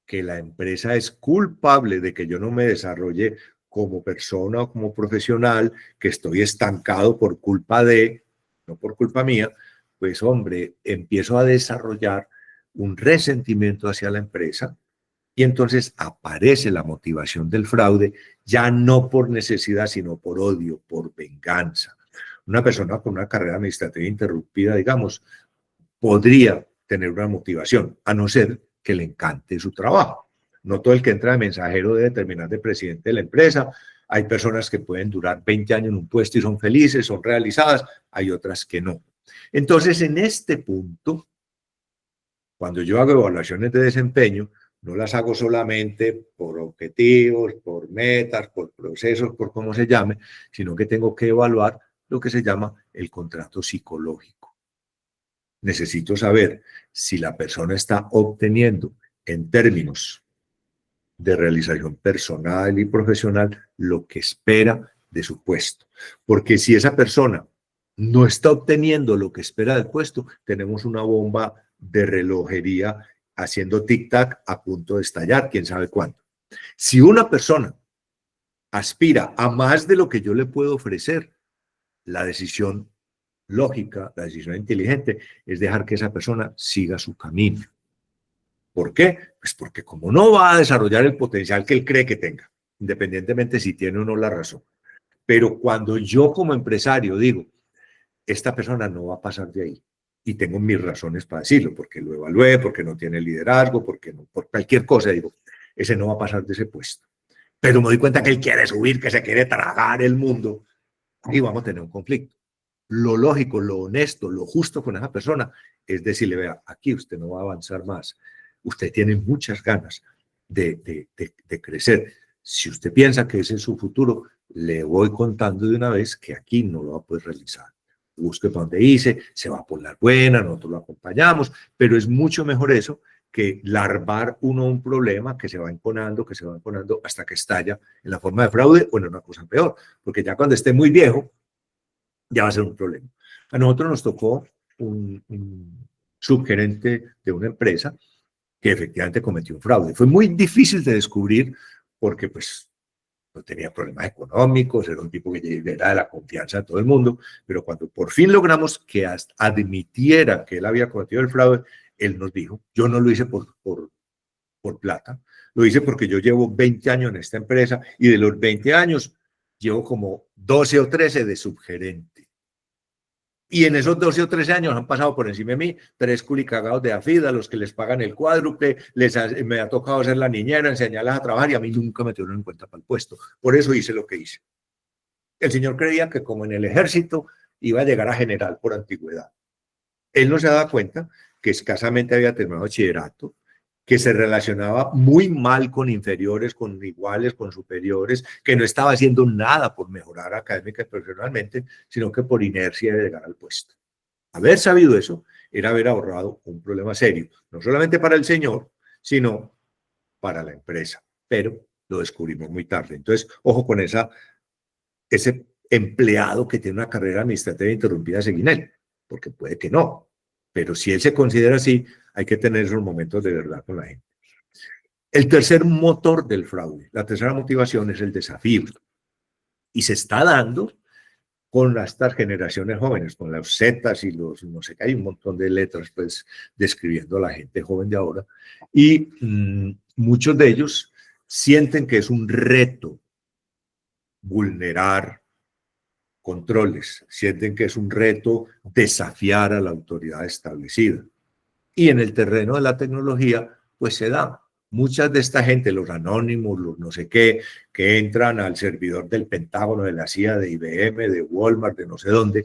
que la empresa es culpable de que yo no me desarrolle como persona o como profesional, que estoy estancado por culpa de, no por culpa mía, pues hombre, empiezo a desarrollar un resentimiento hacia la empresa y entonces aparece la motivación del fraude, ya no por necesidad, sino por odio, por venganza. Una persona con una carrera administrativa interrumpida, digamos, podría tener una motivación, a no ser que le encante su trabajo. No todo el que entra de mensajero debe terminar de presidente de la empresa. Hay personas que pueden durar 20 años en un puesto y son felices, son realizadas. Hay otras que no. Entonces, en este punto, cuando yo hago evaluaciones de desempeño, no las hago solamente por objetivos, por metas, por procesos, por cómo se llame, sino que tengo que evaluar lo que se llama el contrato psicológico. Necesito saber si la persona está obteniendo en términos de realización personal y profesional lo que espera de su puesto. Porque si esa persona no está obteniendo lo que espera del puesto, tenemos una bomba de relojería haciendo tic-tac a punto de estallar, quién sabe cuándo. Si una persona aspira a más de lo que yo le puedo ofrecer, la decisión lógica, la decisión inteligente, es dejar que esa persona siga su camino. ¿Por qué? Pues porque como no va a desarrollar el potencial que él cree que tenga, independientemente si tiene o no la razón. Pero cuando yo como empresario digo, esta persona no va a pasar de ahí, y tengo mis razones para decirlo, porque lo evalué, porque no tiene liderazgo, porque no, por cualquier cosa, digo, ese no va a pasar de ese puesto. Pero me doy cuenta que él quiere subir, que se quiere tragar el mundo, y vamos a tener un conflicto. Lo lógico, lo honesto, lo justo con esa persona es decirle, vea, aquí usted no va a avanzar más. Usted tiene muchas ganas de crecer. Si usted piensa que ese es su futuro, le voy contando de una vez que aquí no lo va a poder realizar. Busque para donde hice, se va por la buena, nosotros lo acompañamos, pero es mucho mejor eso que larvar uno un problema que se va imponando, hasta que estalla en la forma de fraude o en una cosa peor, porque ya cuando esté muy viejo, ya va a ser un problema. A nosotros nos tocó un subgerente de una empresa que efectivamente cometió un fraude. Fue muy difícil de descubrir porque pues no tenía problemas económicos, era un tipo que era de la confianza de todo el mundo, pero cuando por fin logramos que admitiera que él había cometido el fraude, él nos dijo, yo no lo hice por plata, lo hice porque yo llevo 20 años en esta empresa y de los 20 años llevo como 12 o 13 de subgerente. Y en esos 12 o 13 años han pasado por encima de mí 3 culicagados de AFIDA, los que les pagan el cuádruple, me ha tocado ser la niñera, enseñarles a trabajar y a mí nunca me tuvieron en cuenta para el puesto. Por eso hice lo que hice. El señor creía que como en el ejército iba a llegar a general por antigüedad. Él no se daba cuenta que escasamente había terminado bachillerato, que se relacionaba muy mal con inferiores, con iguales, con superiores, que no estaba haciendo nada por mejorar académica y profesionalmente, sino que por inercia de llegar al puesto. Haber sabido eso era haber ahorrado un problema serio, no solamente para el señor, sino para la empresa. Pero lo descubrimos muy tarde. Entonces, ojo con ese empleado que tiene una carrera administrativa interrumpida según él, porque puede que no. Pero si él se considera así, hay que tener esos momentos de verdad con la gente. El tercer motor del fraude, la tercera motivación es el desafío. Y se está dando con estas generaciones jóvenes, con los Zetas y los, no sé qué, hay un montón de letras pues describiendo a la gente joven de ahora. Y muchos de ellos sienten que es un reto vulnerar controles, sienten que es un reto desafiar a la autoridad establecida. Y en el terreno de la tecnología, pues se da. Muchas de esta gente, los anónimos, los no sé qué, que entran al servidor del Pentágono, de la CIA, de IBM, de Walmart, de no sé dónde,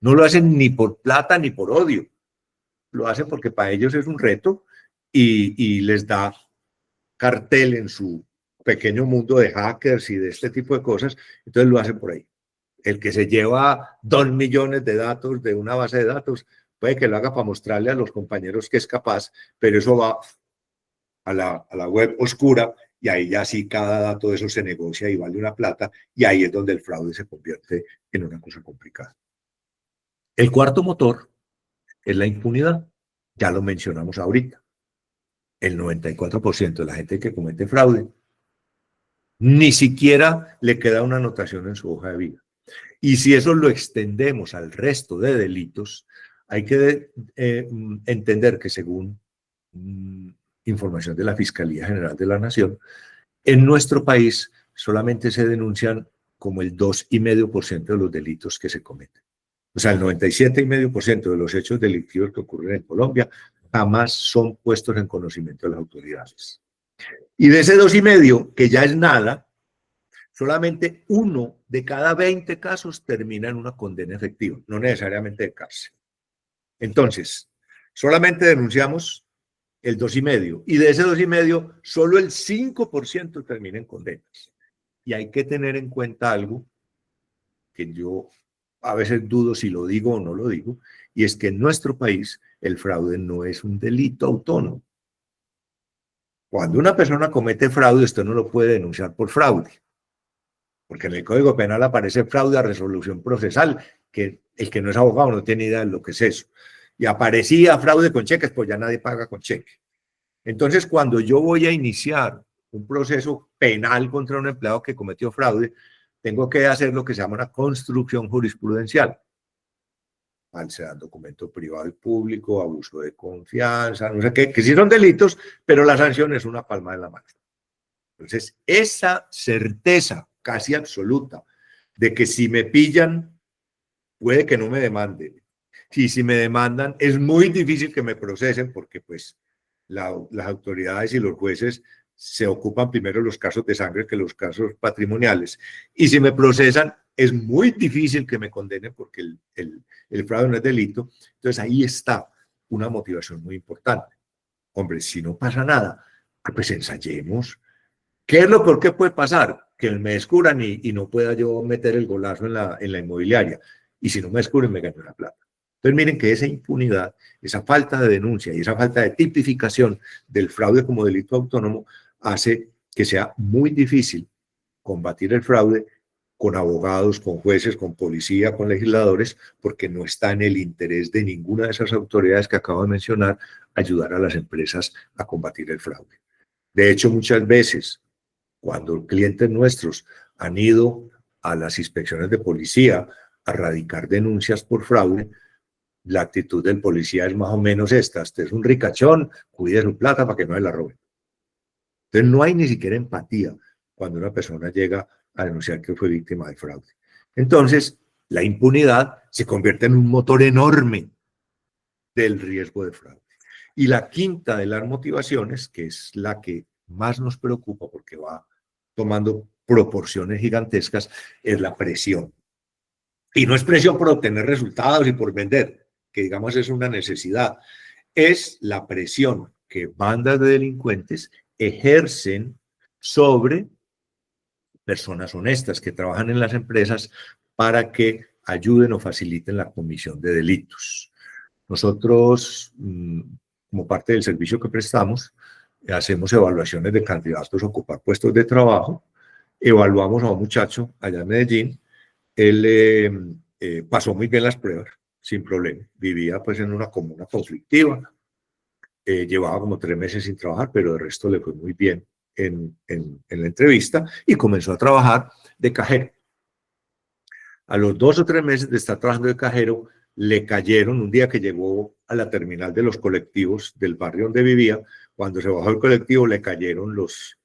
no lo hacen ni por plata ni por odio. Lo hacen porque para ellos es un reto y les da cartel en su pequeño mundo de hackers y de este tipo de cosas. Entonces lo hacen por ahí. El que se lleva 2 millones de datos de una base de datos, puede que lo haga para mostrarle a los compañeros que es capaz, pero eso va a la web oscura y ahí ya sí cada dato de eso se negocia y vale una plata y ahí es donde el fraude se convierte en una cosa complicada. El cuarto motor es la impunidad. Ya lo mencionamos ahorita. El 94% de la gente que comete fraude ni siquiera le queda una anotación en su hoja de vida. Y si eso lo extendemos al resto de delitos, hay que entender que según información de la Fiscalía General de la Nación, en nuestro país solamente se denuncian como el 2,5% de los delitos que se cometen. O sea, el 97,5% de los hechos delictivos que ocurren en Colombia jamás son puestos en conocimiento de las autoridades. Y de ese 2,5%, que ya es nada, solamente 1 de cada 20 casos termina en una condena efectiva, no necesariamente de cárcel. Entonces, solamente denunciamos el 2,5%, y de ese 2,5%, solo el 5% termina en condenas. Y hay que tener en cuenta algo que yo a veces dudo si lo digo o no lo digo, y es que en nuestro país el fraude no es un delito autónomo. Cuando una persona comete fraude, usted no lo puede denunciar por fraude, porque en el Código Penal aparece fraude a resolución procesal, que el que no es abogado no tiene idea de lo que es eso. Y aparecía fraude con cheques, pues ya nadie paga con cheque. Entonces, cuando yo voy a iniciar un proceso penal contra un empleado que cometió fraude, tengo que hacer lo que se llama una construcción jurisprudencial. Falsedad, documento privado y público, abuso de confianza, no sé qué, que sí son delitos, pero la sanción es una palma de la mano. Entonces, esa certeza casi absoluta de que si me pillan, puede que no me demanden. Y si me demandan, es muy difícil que me procesen porque pues las autoridades y los jueces se ocupan primero los casos de sangre que los casos patrimoniales. Y si me procesan, es muy difícil que me condenen porque el fraude no es delito. Entonces ahí está una motivación muy importante. Hombre, si no pasa nada, pues ensayemos. ¿Qué es lo peor que puede pasar? Que me descubran y no pueda yo meter el golazo en la inmobiliaria. Y si no me descubren, me gano la plata. Entonces miren que esa impunidad, esa falta de denuncia y esa falta de tipificación del fraude como delito autónomo hace que sea muy difícil combatir el fraude con abogados, con jueces, con policía, con legisladores, porque no está en el interés de ninguna de esas autoridades que acabo de mencionar ayudar a las empresas a combatir el fraude. De hecho, muchas veces Cuando clientes nuestros han ido a las inspecciones de policía a radicar denuncias por fraude, la actitud del policía es más o menos esta: usted es un ricachón, cuide su plata para que no se la roben. Entonces no hay ni siquiera empatía cuando una persona llega a denunciar que fue víctima de fraude. Entonces, la impunidad se convierte en un motor enorme del riesgo de fraude. Y la quinta de las motivaciones, que es la que más nos preocupa porque va tomando proporciones gigantescas, es la presión. Y no es presión por obtener resultados y por vender, que digamos es una necesidad. Es la presión que bandas de delincuentes ejercen sobre personas honestas que trabajan en las empresas para que ayuden o faciliten la comisión de delitos. Nosotros, como parte del servicio que prestamos, hacemos evaluaciones de candidatos a ocupar puestos de trabajo. Evaluamos a un muchacho allá en Medellín. Él pasó muy bien las pruebas, sin problema. Vivía pues en una comuna conflictiva. Llevaba como 3 meses sin trabajar, pero de resto le fue muy bien en la entrevista y comenzó a trabajar de cajero. A los 2 o 3 meses de estar trabajando de cajero, le cayeron un día que llegó a la terminal de los colectivos del barrio donde vivía. Cuando se bajó el colectivo, le cayeron los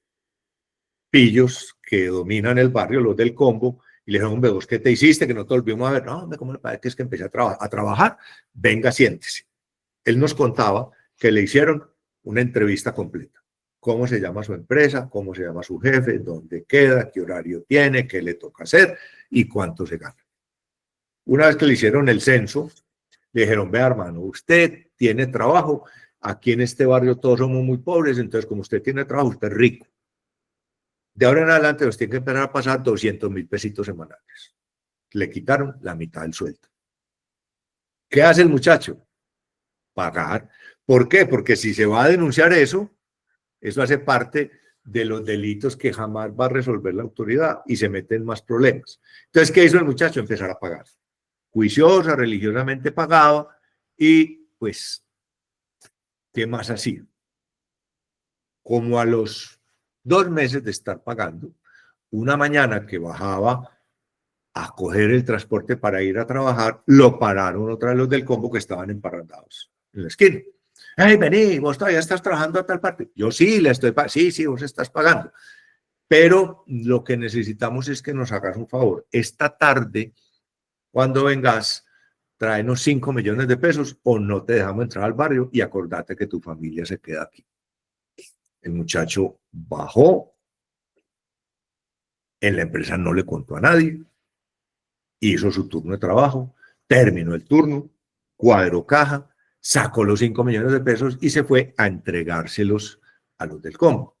pillos que dominan el barrio, los del combo, y le dijeron: hombre, ¿vos qué te hiciste? Que no te volvimos a ver. No, hombre, ¿cómo le parece? Que es que empecé a trabajar. Venga, siéntese. Él nos contaba que le hicieron una entrevista completa. Cómo se llama su empresa, cómo se llama su jefe, dónde queda, qué horario tiene, qué le toca hacer y cuánto se gana. Una vez que le hicieron el censo, le dijeron: vea, hermano, usted tiene trabajo, aquí en este barrio todos somos muy pobres, entonces como usted tiene trabajo, usted es rico. De ahora en adelante nos tiene que empezar a pasar 200.000 pesitos semanales. Le quitaron la mitad del sueldo. ¿Qué hace el muchacho? Pagar. ¿Por qué? Porque si se va a denunciar eso hace parte de los delitos que jamás va a resolver la autoridad y se meten más problemas. Entonces, ¿qué hizo el muchacho? Empezar a pagar. Juiciosa, religiosamente pagaba y pues, ¿qué más hacía? Como a los 2 meses de estar pagando, una mañana que bajaba a coger el transporte para ir a trabajar, lo pararon otra vez los del combo que estaban emparrandados en la esquina. Hey, vení, vos todavía estás trabajando a tal parte. Yo sí, le estoy pagando. Sí, vos estás pagando. Pero lo que necesitamos es que nos hagas un favor. Esta tarde, cuando vengas, tráenos 5 millones de pesos o no te dejamos entrar al barrio y acordate que tu familia se queda aquí. El muchacho bajó, en la empresa no le contó a nadie, hizo su turno de trabajo, terminó el turno, cuadró caja, sacó los 5 millones de pesos y se fue a entregárselos a los del combo.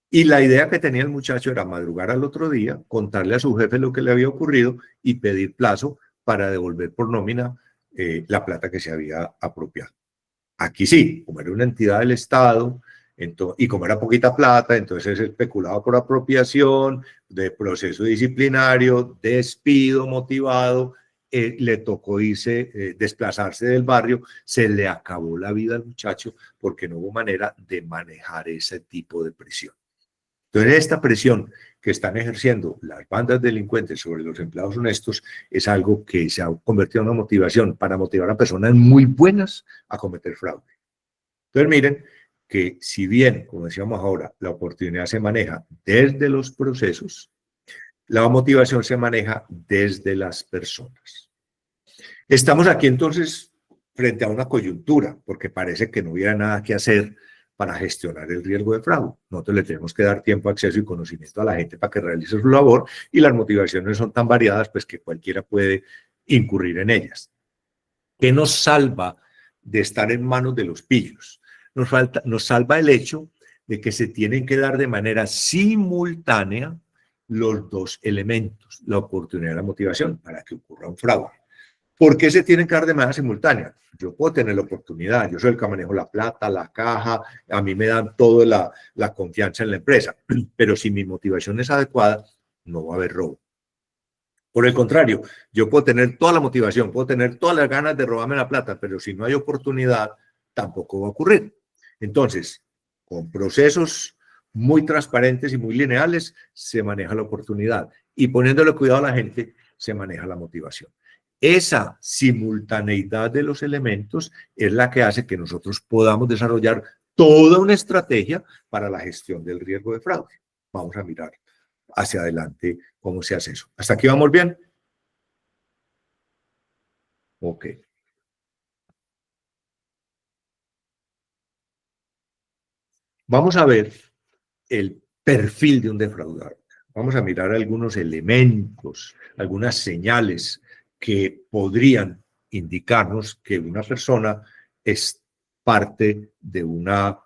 Y la idea que tenía el muchacho era madrugar al otro día, contarle a su jefe lo que le había ocurrido y pedir plazo para devolver por nómina la plata que se había apropiado. Aquí sí, como era una entidad del Estado y como era poquita plata, entonces es especulado por apropiación, de proceso disciplinario, despido motivado, le tocó irse, desplazarse del barrio, se le acabó la vida al muchacho porque no hubo manera de manejar ese tipo de presión. Entonces, esta presión que están ejerciendo las bandas delincuentes sobre los empleados honestos es algo que se ha convertido en una motivación para motivar a personas muy buenas a cometer fraude. Entonces, miren que si bien, como decíamos ahora, la oportunidad se maneja desde los procesos, la motivación se maneja desde las personas. Estamos aquí entonces frente a una coyuntura, porque parece que no hubiera nada que hacer para gestionar el riesgo de fraude. Nosotros le tenemos que dar tiempo, acceso y conocimiento a la gente para que realice su labor y las motivaciones son tan variadas pues que cualquiera puede incurrir en ellas. ¿Qué nos salva de estar en manos de los pillos? Nos salva el hecho de que se tienen que dar de manera simultánea los dos elementos, la oportunidad y la motivación, para que ocurra un fraude. ¿Por qué se tienen que dar de manera simultánea? Yo puedo tener la oportunidad, yo soy el que manejo la plata, la caja, a mí me dan toda la confianza en la empresa, pero si mi motivación es adecuada, no va a haber robo. Por el contrario, yo puedo tener toda la motivación, puedo tener todas las ganas de robarme la plata, pero si no hay oportunidad, tampoco va a ocurrir. Entonces, con procesos muy transparentes y muy lineales, se maneja la oportunidad. Y poniéndole cuidado a la gente, se maneja la motivación. Esa simultaneidad de los elementos es la que hace que nosotros podamos desarrollar toda una estrategia para la gestión del riesgo de fraude. Vamos a mirar hacia adelante cómo se hace eso. ¿Hasta aquí vamos bien? Ok. Vamos a ver el perfil de un defraudador. Vamos a mirar algunos elementos, algunas señales que podrían indicarnos que una persona es parte de una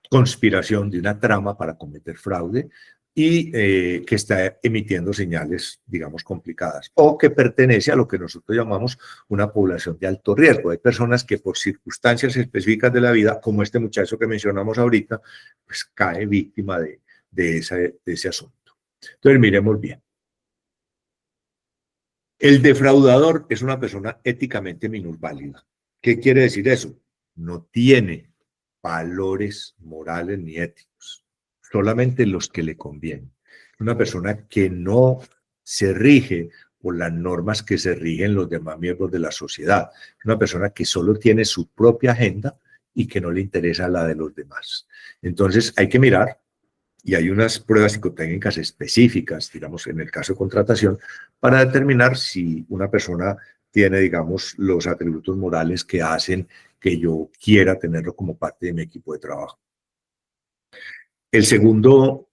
conspiración, de una trama para cometer fraude y que está emitiendo señales, digamos, complicadas, o que pertenece a lo que nosotros llamamos una población de alto riesgo. Hay personas que por circunstancias específicas de la vida, como este muchacho que mencionamos ahorita, pues cae víctima de ese asunto. Entonces, miremos bien. El defraudador es una persona éticamente minusválida. ¿Qué quiere decir eso? No tiene valores morales ni éticos, solamente los que le convienen. Una persona que no se rige por las normas que se rigen los demás miembros de la sociedad. Una persona que solo tiene su propia agenda y que no le interesa la de los demás. Entonces hay que mirar, y hay unas pruebas psicotécnicas específicas, digamos, en el caso de contratación, para determinar si una persona tiene, digamos, los atributos morales que hacen que yo quiera tenerlo como parte de mi equipo de trabajo. El segundo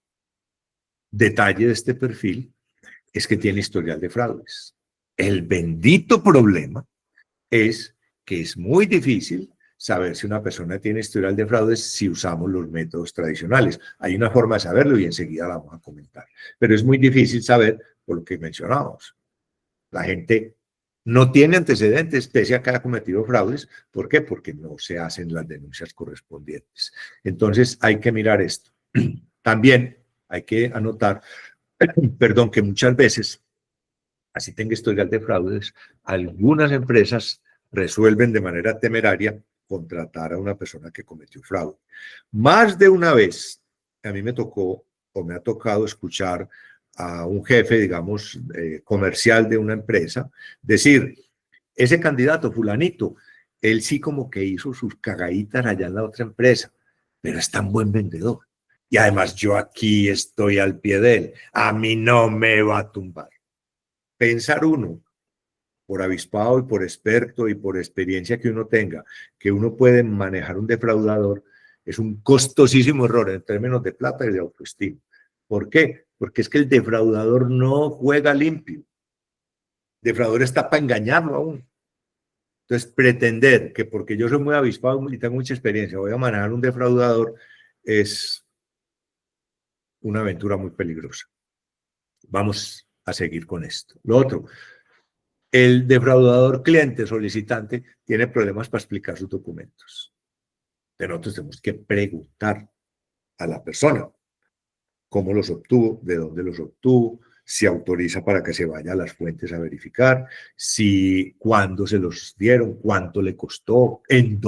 detalle de este perfil es que tiene historial de fraudes. El bendito problema es que es muy difícil saber si una persona tiene historial de fraudes si usamos los métodos tradicionales. Hay una forma de saberlo y enseguida la vamos a comentar. Pero es muy difícil saber por lo que mencionábamos. La gente no tiene antecedentes pese a que ha cometido fraudes. ¿Por qué? Porque no se hacen las denuncias correspondientes. Entonces hay que mirar esto. También hay que anotar, perdón, que muchas veces, así tenga historial de fraudes, algunas empresas resuelven de manera temeraria contratar a una persona que cometió fraude. Más de una vez, a mí me tocó o me ha tocado escuchar a un jefe, digamos, comercial de una empresa, decir, ese candidato fulanito, él sí como que hizo sus cagaditas allá en la otra empresa, pero es tan buen vendedor. Y además yo aquí estoy al pie de él, a mí no me va a tumbar. Pensar uno, por avispado y por experto y por experiencia que uno tenga, que uno puede manejar un defraudador, es un costosísimo error en términos de plata y de autoestima. ¿Por qué? Porque es que el defraudador no juega limpio. El defraudador está para engañarlo aún. Entonces, pretender que porque yo soy muy avispado y tengo mucha experiencia, voy a manejar un defraudador es una aventura muy peligrosa. Vamos a seguir con esto. Lo otro, el defraudador cliente solicitante tiene problemas para explicar sus documentos. De nosotros tenemos que preguntar a la persona cómo los obtuvo, de dónde los obtuvo, si autoriza para que se vaya a las fuentes a verificar, si cuándo se los dieron, cuánto le costó, en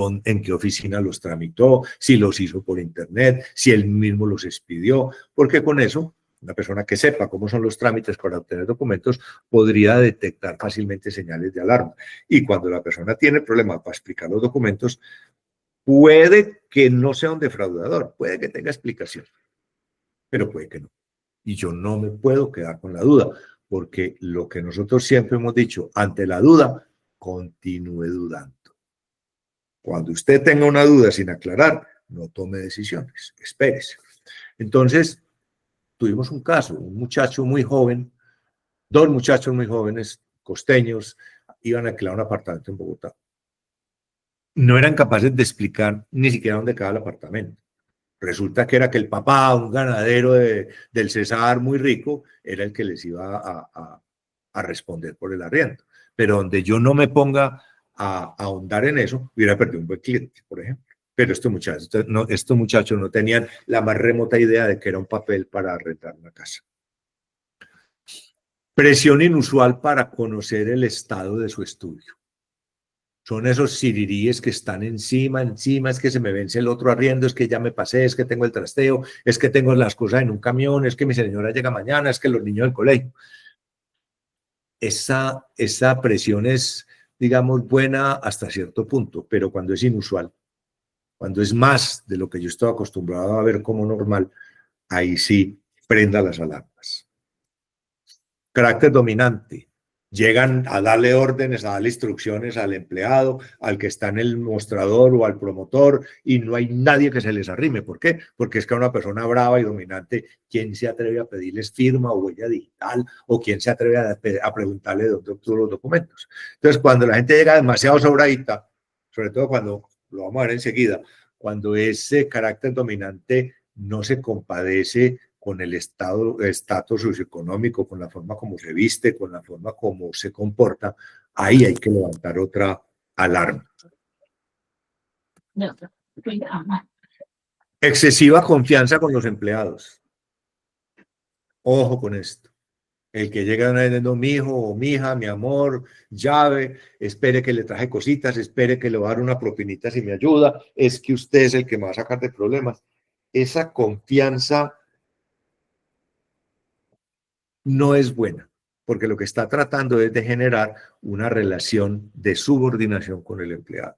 qué oficina los tramitó, si los hizo por internet, si él mismo los expidió, porque con eso una persona que sepa cómo son los trámites para obtener documentos podría detectar fácilmente señales de alarma. Y cuando la persona tiene problemas para explicar los documentos, puede que no sea un defraudador, puede que tenga explicación, pero puede que no. Y yo no me puedo quedar con la duda, porque lo que nosotros siempre hemos dicho, ante la duda, continúe dudando. Cuando usted tenga una duda sin aclarar, no tome decisiones, espérese. Entonces, tuvimos un caso, un muchacho muy joven, dos muchachos muy jóvenes, costeños, iban a alquilar un apartamento en Bogotá. No eran capaces de explicar ni siquiera dónde quedaba el apartamento. Resulta que era que el papá, un ganadero del Cesar muy rico, era el que les iba a responder por el arriendo. Pero donde yo no me ponga a ahondar en eso, hubiera perdido un buen cliente, por ejemplo. Pero estos muchachos no tenían la más remota idea de que era un papel para arrendar una casa. Presión inusual para conocer el estado de su estudio. Son esos siriríes que están encima, es que se me vence el otro arriendo, es que ya me pasé, es que tengo el trasteo, es que tengo las cosas en un camión, es que mi señora llega mañana, es que los niños del colegio. Esa presión es, digamos, buena hasta cierto punto, pero cuando es inusual, cuando es más de lo que yo estoy acostumbrado a ver como normal, ahí sí prenda las alarmas. Carácter dominante. Llegan a darle órdenes, a darle instrucciones al empleado, al que está en el mostrador o al promotor, y no hay nadie que se les arrime. ¿Por qué? Porque es que a una persona brava y dominante, ¿quién se atreve a pedirles firma o huella digital? ¿O quién se atreve a preguntarle de dónde obtuvo los documentos? Entonces, cuando la gente llega demasiado sobradita, sobre todo cuando, lo vamos a ver enseguida, cuando ese carácter dominante no se compadece con el estatus socioeconómico, con la forma como se viste, con la forma como se comporta, ahí hay que levantar otra alarma. Excesiva confianza con los empleados. Ojo con esto. El que llega diciendo mi hijo o mi hija, mi amor, llave, espere que le traje cositas, espere que le va a dar una propinita si me ayuda, es que usted es el que me va a sacar de problemas. Esa confianza no es buena, porque lo que está tratando es de generar una relación de subordinación con el empleado.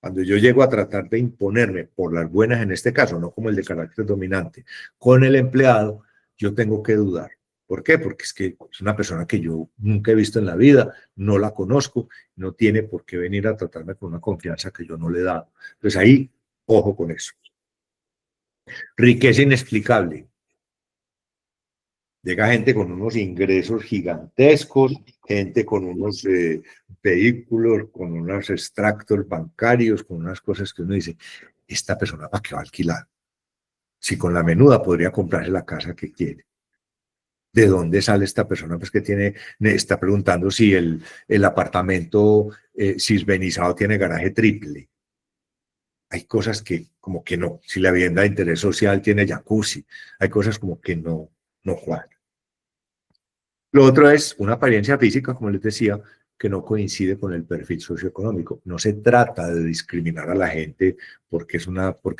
Cuando yo llego a tratar de imponerme por las buenas, en este caso, no como el de carácter dominante, con el empleado, yo tengo que dudar. ¿Por qué? Porque es que es una persona que yo nunca he visto en la vida, no la conozco, no tiene por qué venir a tratarme con una confianza que yo no le he dado. Entonces ahí, ojo con eso. Riqueza inexplicable. Llega gente con unos ingresos gigantescos, gente con unos vehículos, con unos extractos bancarios, con unas cosas que uno dice, ¿esta persona para qué va a alquilar? Si con la menuda podría comprarse la casa que quiere. ¿De dónde sale esta persona? Pues que tiene, está preguntando si el apartamento sisbenizado tiene garaje triple. Hay cosas que como que no. Si la vivienda de interés social tiene jacuzzi, hay cosas como que no cuadran. Lo otro es una apariencia física, como les decía, que no coincide con el perfil socioeconómico. No se trata de discriminar a la gente porque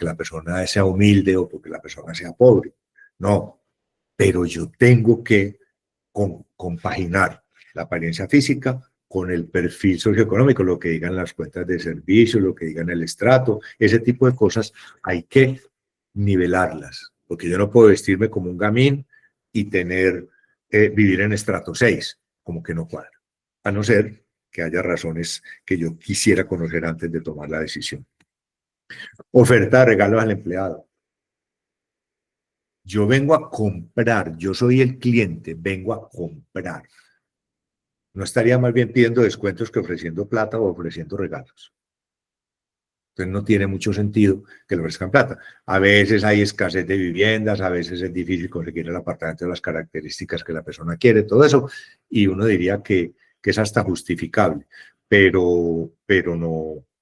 la persona sea humilde o porque la persona sea pobre. No, pero yo tengo que compaginar la apariencia física con el perfil socioeconómico, lo que digan las cuentas de servicio, lo que digan el estrato, ese tipo de cosas hay que nivelarlas, porque yo no puedo vestirme como un gamín y vivir en estrato 6, como que no cuadra, a no ser que haya razones que yo quisiera conocer antes de tomar la decisión. Oferta de regalos al empleado. Yo vengo a comprar, yo soy el cliente, vengo a comprar. No estaría más bien pidiendo descuentos que ofreciendo plata o ofreciendo regalos. Entonces no tiene mucho sentido que le ofrezcan plata. A veces hay escasez de viviendas, a veces es difícil conseguir el apartamento de las características que la persona quiere, todo eso, y uno diría que es hasta justificable, pero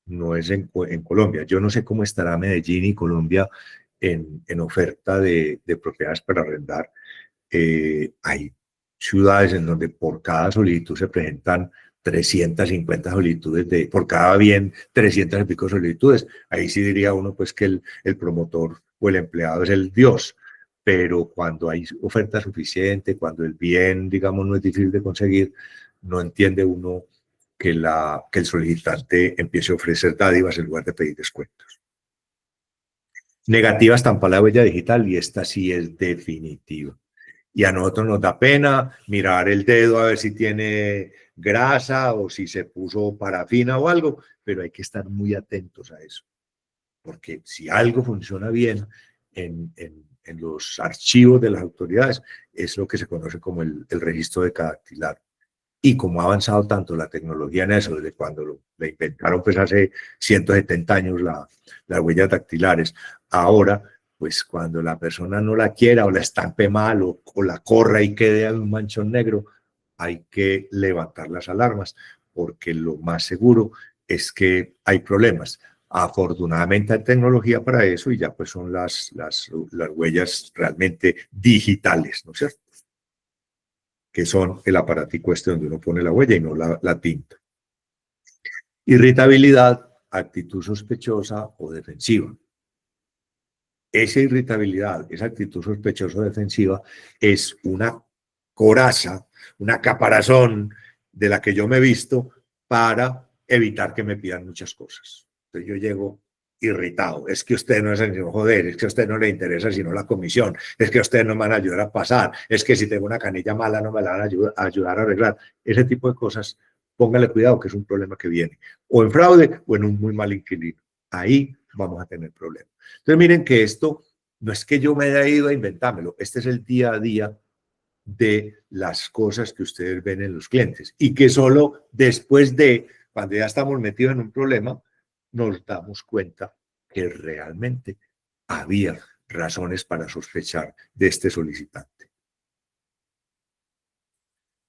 no es en Colombia. Yo no sé cómo estará Medellín y Colombia en oferta de propiedades para arrendar. Hay ciudades en donde por cada solicitud se presentan 350 solicitudes, por cada bien 300 y pico solicitudes. Ahí sí diría uno pues que el promotor o el empleado es el Dios, pero cuando hay oferta suficiente, cuando el bien, digamos, no es difícil de conseguir, no entiende uno que el solicitante empiece a ofrecer dádivas en lugar de pedir descuentos. Negativa estampar la huella digital, y esta sí es definitiva. Y a nosotros nos da pena mirar el dedo a ver si tiene grasa o si se puso parafina o algo, pero hay que estar muy atentos a eso. Porque si algo funciona bien en los archivos de las autoridades, es lo que se conoce como el registro de cadactilar. Y como ha avanzado tanto la tecnología en eso, desde cuando le inventaron pues hace 170 años las huellas dactilares, ahora pues cuando la persona no la quiera o la estampe mal o la corra y quede en un manchón negro, hay que levantar las alarmas porque lo más seguro es que hay problemas. Afortunadamente hay tecnología para eso y ya pues son las huellas realmente digitales, ¿no es cierto? Que son el aparatico este donde uno pone la huella y no la tinta. Irritabilidad, actitud sospechosa o defensiva. Esa irritabilidad, esa actitud sospechosa o defensiva es una coraza, una caparazón de la que yo me he visto para evitar que me pidan muchas cosas. Entonces yo llego irritado, es que usted no es el señor joder, es que a usted no le interesa sino la comisión, es que a usted no me van a ayudar a pasar, es que si tengo una canilla mala no me la van a ayudar a arreglar. Ese tipo de cosas, póngale cuidado que es un problema que viene o en fraude o en un muy mal inquilino. Ahí vamos a tener problemas. Entonces miren que esto no es que yo me haya ido a inventármelo, este es el día a día de las cosas que ustedes ven en los clientes y que solo después de, cuando ya estamos metidos en un problema, nos damos cuenta que realmente había razones para sospechar de este solicitante.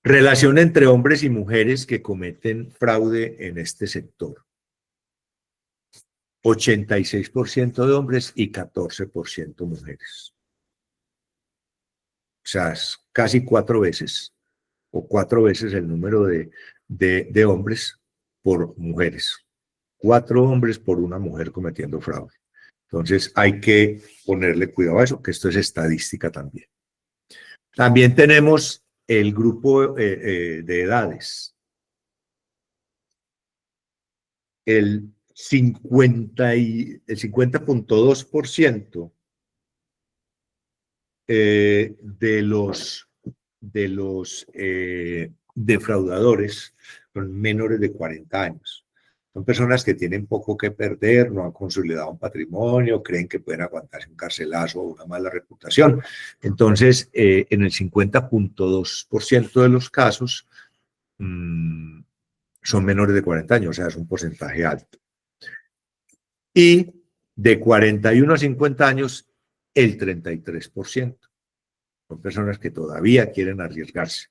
Relación entre hombres y mujeres que cometen fraude en este sector. 86% de hombres y 14% mujeres. O sea, es casi 4 veces o 4 veces el número de hombres por mujeres. 4 hombres por una mujer cometiendo fraude. Entonces hay que ponerle cuidado a eso, que esto es estadística también. También tenemos el grupo de edades. El 50.2% de los defraudadores son menores de 40 años. Son personas que tienen poco que perder, no han consolidado un patrimonio, creen que pueden aguantarse un carcelazo o una mala reputación. Entonces, en el 50.2% de los casos son menores de 40 años, o sea, es un porcentaje alto. Y de 41 a 50 años, el 33%. Son personas que todavía quieren arriesgarse.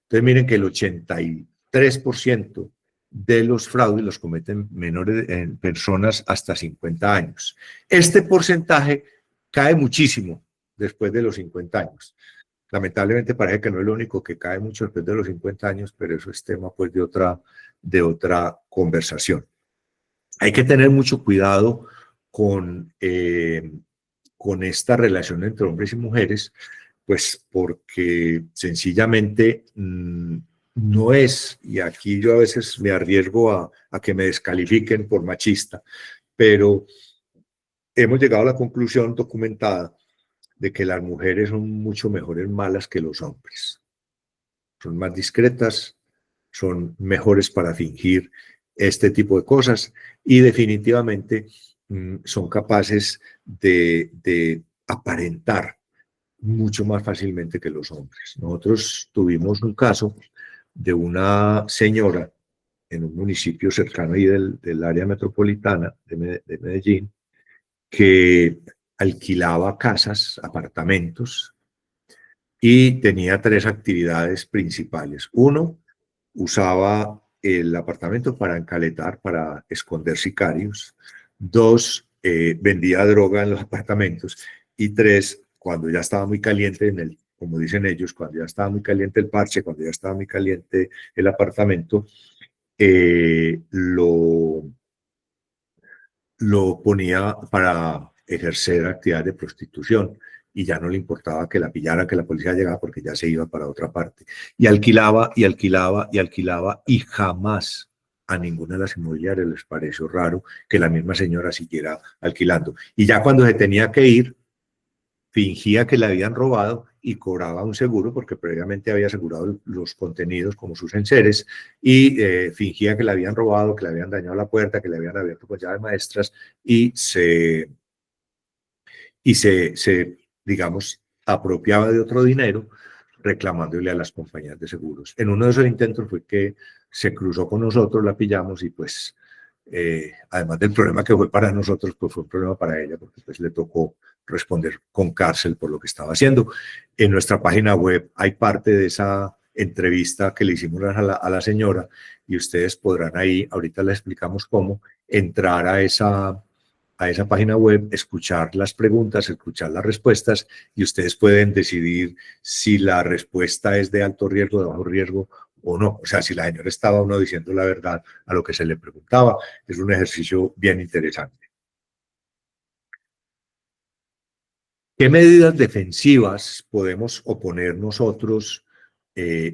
Entonces miren que el 83% de los fraudes los cometen menores en personas hasta 50 años. Este porcentaje cae muchísimo después de los 50 años. Lamentablemente parece que no es lo único que cae mucho después de los 50 años, pero eso es tema pues de otra conversación. Hay que tener mucho cuidado con esta relación entre hombres y mujeres, pues porque sencillamente no es, y aquí yo a veces me arriesgo a que me descalifiquen por machista, pero hemos llegado a la conclusión documentada de que las mujeres son mucho mejores malas que los hombres. Son más discretas, son mejores para fingir este tipo de cosas y definitivamente son capaces de aparentar mucho más fácilmente que los hombres. Nosotros tuvimos un caso de una señora en un municipio cercano ahí del área metropolitana de Medellín que alquilaba casas, apartamentos y tenía 3 actividades principales. Uno, usaba el apartamento para encaletar, para esconder sicarios. 2, vendía droga en los apartamentos. Y 3, cuando ya estaba muy caliente, como dicen ellos, cuando ya estaba muy caliente el parche, cuando ya estaba muy caliente el apartamento, lo ponía para ejercer actividades de prostitución y ya no le importaba que la pillaran, que la policía llegara porque ya se iba para otra parte. Y alquilaba y alquilaba y alquilaba y jamás a ninguna de las inmobiliarias les pareció raro que la misma señora siguiera alquilando. Y ya cuando se tenía que ir, fingía que le habían robado y cobraba un seguro porque previamente había asegurado los contenidos como sus enseres y fingía que le habían robado, que le habían dañado la puerta, que le habían abierto con llaves maestras y se digamos, apropiaba de otro dinero reclamándole a las compañías de seguros. En uno de esos intentos fue que se cruzó con nosotros, la pillamos y pues además del problema que fue para nosotros, pues fue un problema para ella porque pues le tocó responder con cárcel por lo que estaba haciendo. En nuestra página web hay parte de esa entrevista que le hicimos a la señora y ustedes podrán ahí, ahorita les explicamos cómo, entrar a esa página web, escuchar las preguntas, escuchar las respuestas y ustedes pueden decidir si la respuesta es de alto riesgo, de bajo riesgo o no. O sea, si la señora estaba uno diciendo la verdad a lo que se le preguntaba, es un ejercicio bien interesante. ¿Qué medidas defensivas podemos oponer nosotros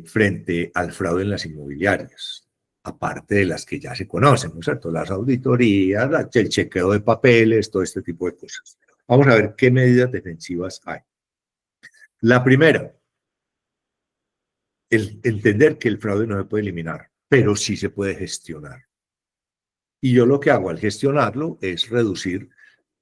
frente al fraude en las inmobiliarias? Aparte de las que ya se conocen, ¿no es cierto? Las auditorías, el chequeo de papeles, todo este tipo de cosas. Vamos a ver qué medidas defensivas hay. La primera, el entender que el fraude no se puede eliminar, pero sí se puede gestionar. Y yo lo que hago al gestionarlo es reducir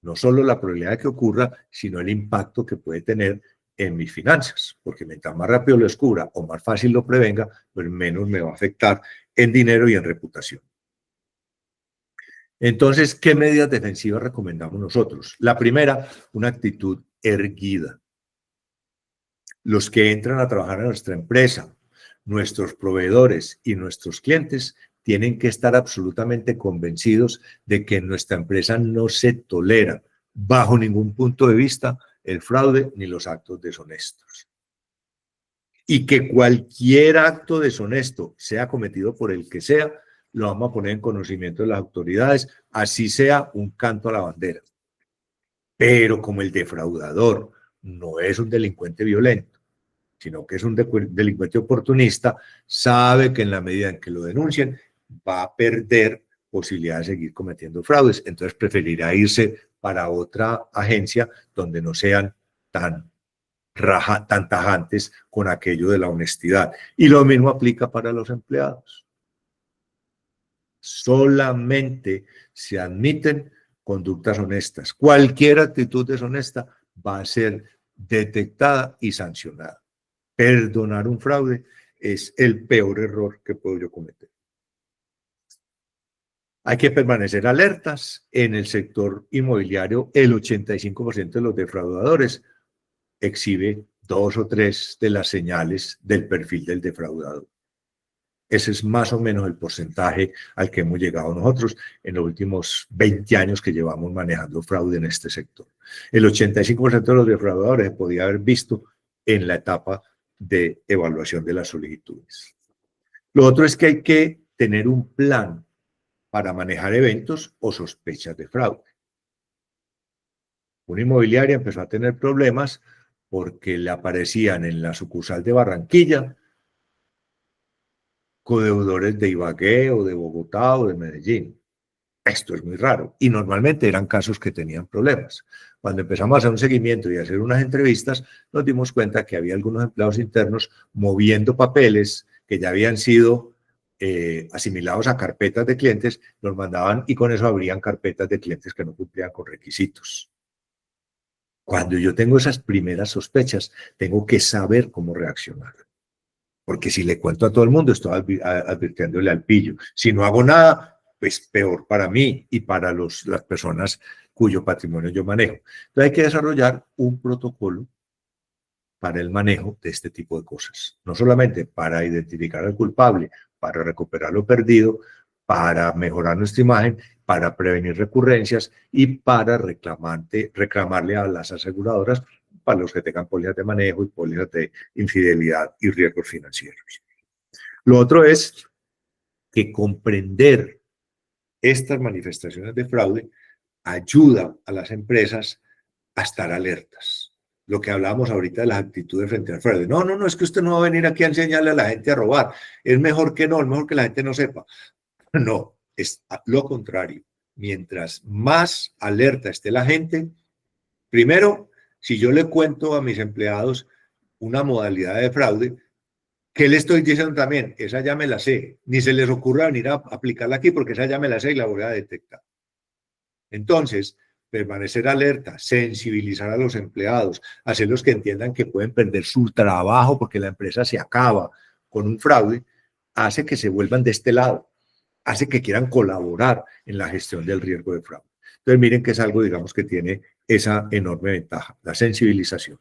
no solo la probabilidad de que ocurra, sino el impacto que puede tener en mis finanzas, porque mientras más rápido lo descubra o más fácil lo prevenga, pues menos me va a afectar en dinero y en reputación. Entonces, ¿qué medidas defensivas recomendamos nosotros? La primera, una actitud erguida. Los que entran a trabajar en nuestra empresa, nuestros proveedores y nuestros clientes tienen que estar absolutamente convencidos de que en nuestra empresa no se tolera bajo ningún punto de vista el fraude ni los actos deshonestos. Y que cualquier acto deshonesto, sea cometido por el que sea, lo vamos a poner en conocimiento de las autoridades, así sea un canto a la bandera. Pero como el defraudador no es un delincuente violento, sino que es un delincuente oportunista, sabe que en la medida en que lo denuncien va a perder posibilidad de seguir cometiendo fraudes. Entonces preferirá irse para otra agencia donde no sean tan tajantes con aquello de la honestidad. Y lo mismo aplica para los empleados. Solamente se admiten conductas honestas. Cualquier actitud deshonesta va a ser detectada y sancionada. Perdonar un fraude es el peor error que puedo yo cometer. Hay que permanecer alertas. En el sector inmobiliario, el 85% de los defraudadores exhibe 2 o 3 de las señales del perfil del defraudador. Ese es más o menos el porcentaje al que hemos llegado nosotros en los últimos 20 años que llevamos manejando fraude en este sector. El 85% de los defraudadores se podía haber visto en la etapa de evaluación de las solicitudes. Lo otro es que hay que tener un plan para manejar eventos o sospechas de fraude. Una inmobiliaria empezó a tener problemas porque le aparecían en la sucursal de Barranquilla codeudores de Ibagué o de Bogotá o de Medellín. Esto es muy raro y normalmente eran casos que tenían problemas. Cuando empezamos a hacer un seguimiento y a hacer unas entrevistas, nos dimos cuenta que había algunos empleados internos moviendo papeles que ya habían sido asimilados a carpetas de clientes, los mandaban y con eso abrían carpetas de clientes que no cumplían con requisitos. Cuando yo tengo esas primeras sospechas, tengo que saber cómo reaccionar. Porque si le cuento a todo el mundo, estoy advirtiéndole al pillo. Si no hago nada, pues peor para mí y para las personas cuyo patrimonio yo manejo. Entonces hay que desarrollar un protocolo para el manejo de este tipo de cosas. No solamente para identificar al culpable, para recuperar lo perdido, para mejorar nuestra imagen, para prevenir recurrencias y para reclamarle a las aseguradoras para los que tengan pólizas de manejo y pólizas de infidelidad y riesgos financieros. Lo otro es que comprender estas manifestaciones de fraude ayuda a las empresas a estar alertas. Lo que hablábamos ahorita de las actitudes frente al fraude. No, no, no, es que usted no va a venir aquí a enseñarle a la gente a robar. Es mejor que no, es mejor que la gente no sepa. No, es lo contrario. Mientras más alerta esté la gente, primero, si yo le cuento a mis empleados una modalidad de fraude, ¿qué le estoy diciendo también? Esa ya me la sé. Ni se les ocurra venir a aplicarla aquí porque esa ya me la sé y la voy a detectar. Entonces, permanecer alerta, sensibilizar a los empleados, hacerlos que entiendan que pueden perder su trabajo porque la empresa se acaba con un fraude, hace que se vuelvan de este lado, hace que quieran colaborar en la gestión del riesgo de fraude. Entonces, miren que es algo, digamos, que tiene esa enorme ventaja, la sensibilización.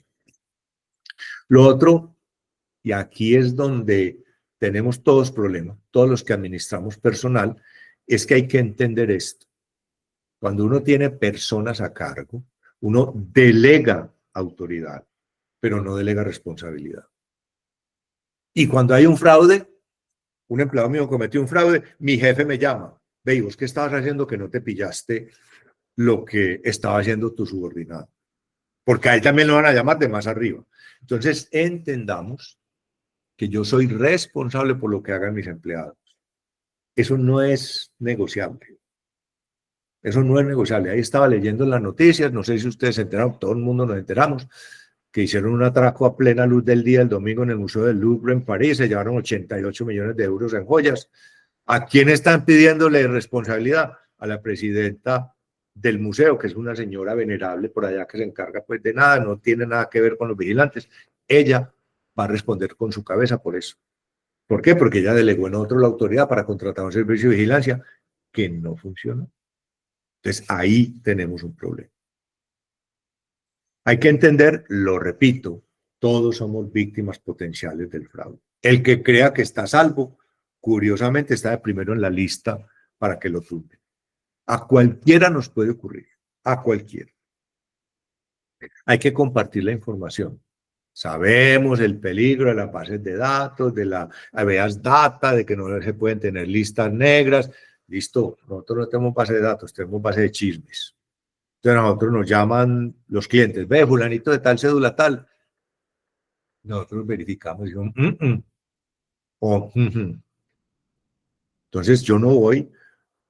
Lo otro, y aquí es donde tenemos todos problemas, todos los que administramos personal, es que hay que entender esto. Cuando uno tiene personas a cargo, uno delega autoridad, pero no delega responsabilidad. Y cuando hay un fraude, un empleado mío cometió un fraude, mi jefe me llama, ve, ¿y vos qué estabas haciendo que no te pillaste lo que estaba haciendo tu subordinado? Porque a él también lo van a llamar de más arriba. Entonces, entendamos que yo soy responsable por lo que hagan mis empleados. Eso no es negociable. Eso no es negociable. Ahí estaba leyendo en las noticias, no sé si ustedes se enteraron, todo el mundo nos enteramos, que hicieron un atraco a plena luz del día el domingo en el Museo del Louvre en París, se llevaron 88 millones de euros en joyas. ¿A quién están pidiéndole responsabilidad? A la presidenta del museo, que es una señora venerable por allá que se encarga pues de nada, no tiene nada que ver con los vigilantes. Ella va a responder con su cabeza por eso. ¿Por qué? Porque ella delegó en otro la autoridad para contratar un servicio de vigilancia que no funciona. Entonces ahí tenemos un problema. Hay que entender, lo repito, todos somos víctimas potenciales del fraude. El que crea que está a salvo, curiosamente está de primero en la lista para que lo tumben. A cualquiera nos puede ocurrir, a cualquiera. Hay que compartir la información. Sabemos el peligro de las bases de datos, de la habeas data, de que no se pueden tener listas negras. Listo, nosotros no tenemos base de datos, tenemos base de chismes. Entonces a nosotros nos llaman los clientes, ve, fulanito de tal cédula tal. Nosotros verificamos y decimos, o, entonces yo no voy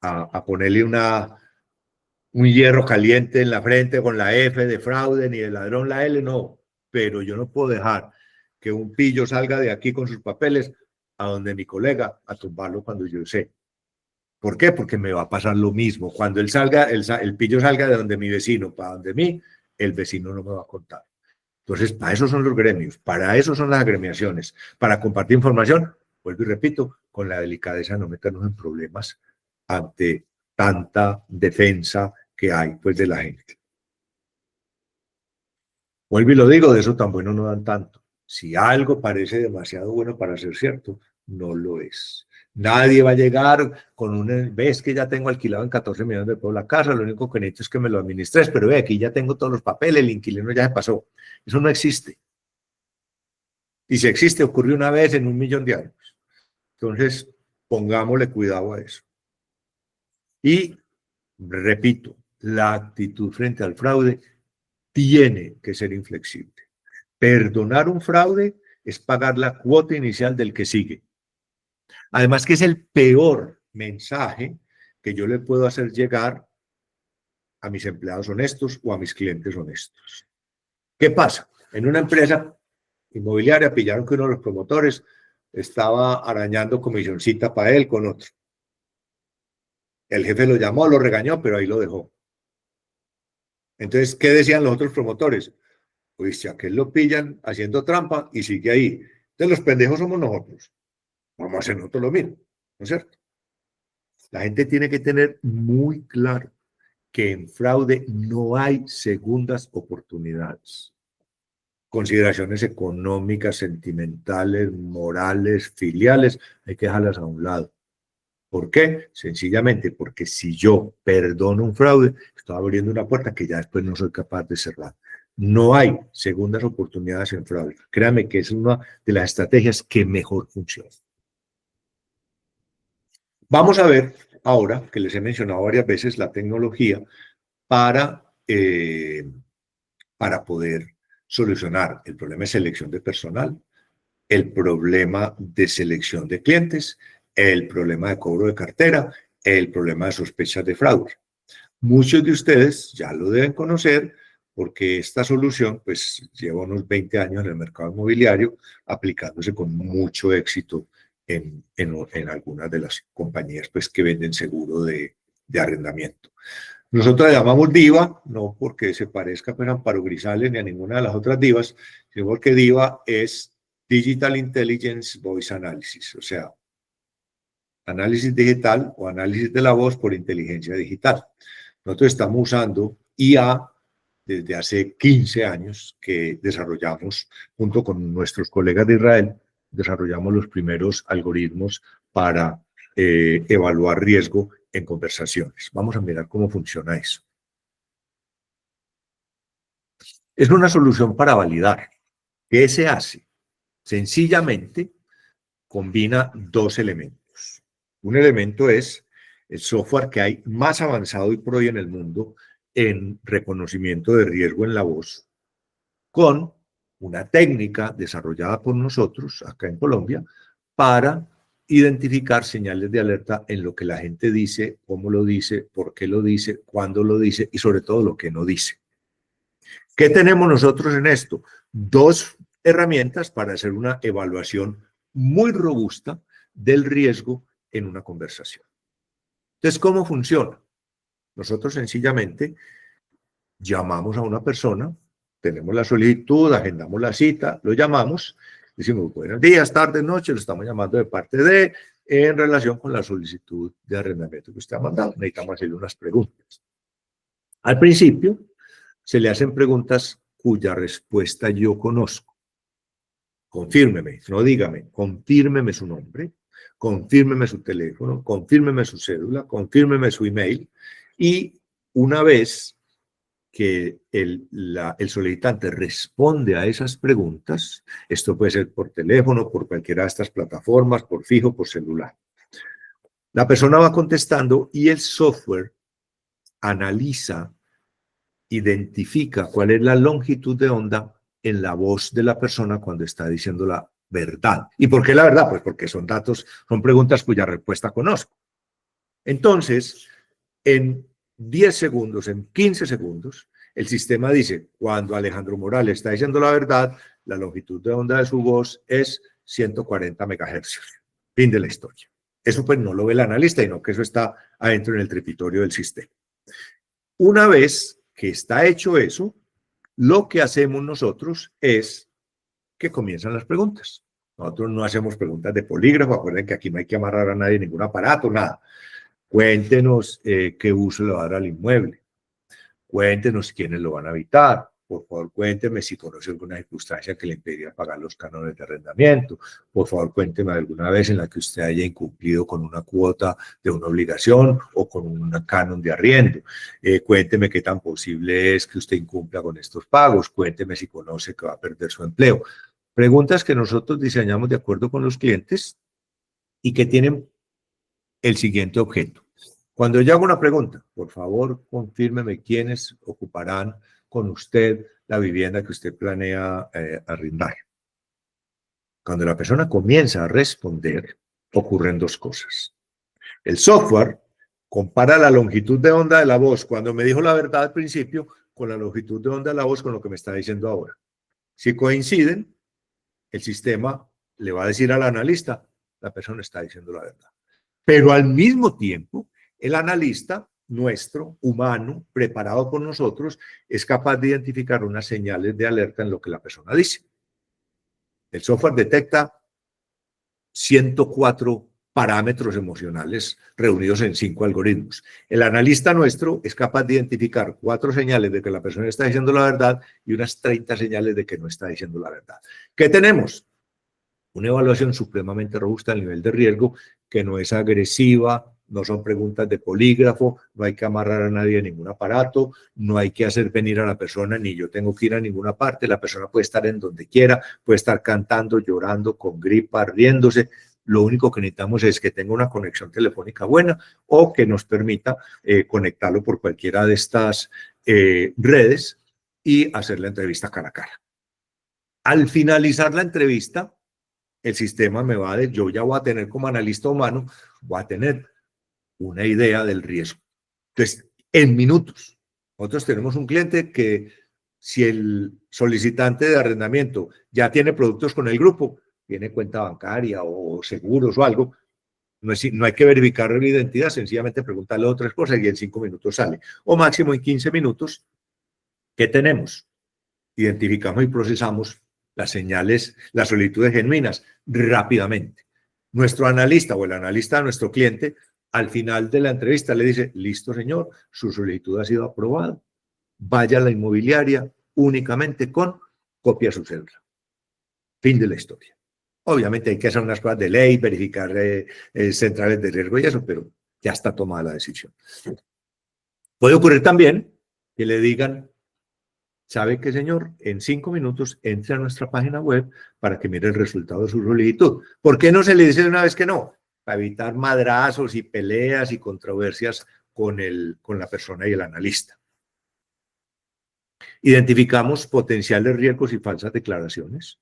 a ponerle un hierro caliente en la frente con la F de fraude ni de ladrón la L, no. Pero yo no puedo dejar que un pillo salga de aquí con sus papeles a donde mi colega a tumbarlo cuando yo sé. ¿Por qué? Porque me va a pasar lo mismo. Cuando él salga, el pillo salga de donde mi vecino, para donde mí, el vecino no me va a contar. Entonces, para eso son los gremios, para eso son las agremiaciones, para compartir información, vuelvo y repito, con la delicadeza de no meternos en problemas ante tanta defensa que hay pues de la gente. Vuelvo y lo digo, de eso tan bueno no dan tanto. Si algo parece demasiado bueno para ser cierto, no lo es. Nadie va a llegar con ves que ya tengo alquilado en 14 millones de pesos la casa, lo único que necesito es que me lo administres, pero ve, aquí ya tengo todos los papeles, el inquilino ya se pasó. Eso no existe. Y si existe, ocurrió una vez en 1.000.000 de años. Entonces, pongámosle cuidado a eso. Y, repito, la actitud frente al fraude tiene que ser inflexible. Perdonar un fraude es pagar la cuota inicial del que sigue. Además que es el peor mensaje que yo le puedo hacer llegar a mis empleados honestos o a mis clientes honestos. ¿Qué pasa? En una empresa inmobiliaria pillaron que uno de los promotores estaba arañando comisioncita para él con otro. El jefe lo llamó, lo regañó, pero ahí lo dejó. Entonces, ¿qué decían los otros promotores? Pues si a aquel lo pillan haciendo trampa y sigue ahí. Entonces, los pendejos somos nosotros. Vamos a hacer nosotros lo mismo, ¿no es cierto? La gente tiene que tener muy claro que en fraude no hay segundas oportunidades. Consideraciones económicas, sentimentales, morales, filiales, hay que dejarlas a un lado. ¿Por qué? Sencillamente porque si yo perdono un fraude, estoy abriendo una puerta que ya después no soy capaz de cerrar. No hay segundas oportunidades en fraude. Créame que es una de las estrategias que mejor funciona. Vamos a ver ahora, que les he mencionado varias veces, la tecnología para poder solucionar el problema de selección de personal, el problema de selección de clientes, el problema de cobro de cartera, el problema de sospechas de fraude. Muchos de ustedes ya lo deben conocer porque esta solución pues lleva unos 20 años en el mercado inmobiliario aplicándose con mucho éxito en algunas de las compañías pues que venden seguro de arrendamiento. Nosotros la llamamos DIVA, no porque se parezca pues, a Amparo Grisales ni a ninguna de las otras divas, sino porque DIVA es Digital Intelligence Voice Analysis, o sea, análisis digital o análisis de la voz por inteligencia digital. Nosotros estamos usando IA desde hace 15 años que desarrollamos, junto con nuestros colegas de Israel, desarrollamos los primeros algoritmos para evaluar riesgo en conversaciones. Vamos a mirar cómo funciona eso. Es una solución para validar. ¿Qué se hace? Sencillamente, combina dos elementos. Un elemento es el software que hay más avanzado hoy por hoy en el mundo en reconocimiento de riesgo en la voz, con una técnica desarrollada por nosotros acá en Colombia para identificar señales de alerta en lo que la gente dice, cómo lo dice, por qué lo dice, cuándo lo dice y sobre todo lo que no dice. ¿Qué tenemos nosotros en esto? Dos herramientas para hacer una evaluación muy robusta del riesgo en una conversación. Entonces, ¿cómo funciona? Nosotros sencillamente llamamos a una persona, tenemos la solicitud, agendamos la cita, lo llamamos, decimos buenos días, tardes, noches, lo estamos llamando de parte de, en relación con la solicitud de arrendamiento que usted ha mandado. Necesitamos hacerle unas preguntas. Al principio, se le hacen preguntas cuya respuesta yo conozco. Confírmeme, no dígame, confírmeme su nombre, confírmeme su teléfono, confírmeme su cédula, confírmeme su email, y una vez que el solicitante responde a esas preguntas, esto puede ser por teléfono, por cualquiera de estas plataformas, por fijo, por celular. La persona va contestando y el software analiza, identifica cuál es la longitud de onda en la voz de la persona cuando está diciendo la verdad. ¿Y por qué la verdad? Pues porque son datos, son preguntas cuya respuesta conozco. Entonces, en 10 segundos, en 15 segundos, el sistema dice, cuando Alejandro Morales está diciendo la verdad, la longitud de onda de su voz es 140 megahercios. Fin de la historia. Eso pues no lo ve el analista, sino que eso está adentro en el trepitorio del sistema. Una vez que está hecho eso, lo que hacemos nosotros es que comienzan las preguntas. Nosotros no hacemos preguntas de polígrafo, acuérdense que aquí no hay que amarrar a nadie ningún aparato, nada. Cuéntenos qué uso le va a dar al inmueble. Cuéntenos quiénes lo van a habitar. Por favor, cuénteme si conoce alguna circunstancia que le impediría pagar los cánones de arrendamiento. Por favor, cuénteme alguna vez en la que usted haya incumplido con una cuota de una obligación o con un canon de arriendo. Cuénteme qué tan posible es que usted incumpla con estos pagos. Cuénteme si conoce que va a perder su empleo. Preguntas que nosotros diseñamos de acuerdo con los clientes y que tienen el siguiente objeto. Cuando yo hago una pregunta, por favor, confírmeme quiénes ocuparán con usted la vivienda que usted planea arrendar. Cuando la persona comienza a responder, ocurren dos cosas. El software compara la longitud de onda de la voz cuando me dijo la verdad al principio con la longitud de onda de la voz con lo que me está diciendo ahora. Si coinciden, el sistema le va a decir al analista, la persona está diciendo la verdad. Pero al mismo tiempo, el analista nuestro, humano, preparado por nosotros, es capaz de identificar unas señales de alerta en lo que la persona dice. El software detecta 104 parámetros emocionales reunidos en 5 algoritmos. El analista nuestro es capaz de identificar 4 señales de que la persona está diciendo la verdad y unas 30 señales de que no está diciendo la verdad. ¿Qué tenemos? Una evaluación supremamente robusta al nivel de riesgo, que no es agresiva, no son preguntas de polígrafo, no hay que amarrar a nadie a ningún aparato, no hay que hacer venir a la persona, ni yo tengo que ir a ninguna parte, la persona puede estar en donde quiera, puede estar cantando, llorando, con gripa, riéndose. Lo único que necesitamos es que tenga una conexión telefónica buena o que nos permita conectarlo por cualquiera de estas redes y hacer la entrevista cara a cara. Al finalizar la entrevista, el sistema me va a decir, yo ya voy a tener como analista humano, voy a tener una idea del riesgo. Entonces, en minutos, nosotros tenemos un cliente que si el solicitante de arrendamiento ya tiene productos con el grupo, tiene cuenta bancaria o seguros o algo, no hay que verificar la identidad, sencillamente preguntarle otras cosas y en 5 minutos sale. O máximo en 15 minutos, ¿qué tenemos? Identificamos y procesamos las señales, las solicitudes genuinas rápidamente. Nuestro analista o el analista de nuestro cliente, al final de la entrevista le dice, listo señor, su solicitud ha sido aprobada, vaya a la inmobiliaria únicamente con copia de su cédula. Fin de la historia. Obviamente hay que hacer unas cosas de ley, verificar centrales de riesgo y eso, pero ya está tomada la decisión. Puede ocurrir también que le digan, ¿Sabe qué, señor? En 5 minutos entre a nuestra página web para que mire el resultado de su solicitud. ¿Por qué no se le dice de una vez que no? Para evitar madrazos y peleas y controversias con la persona y el analista. Identificamos potenciales riesgos y falsas declaraciones.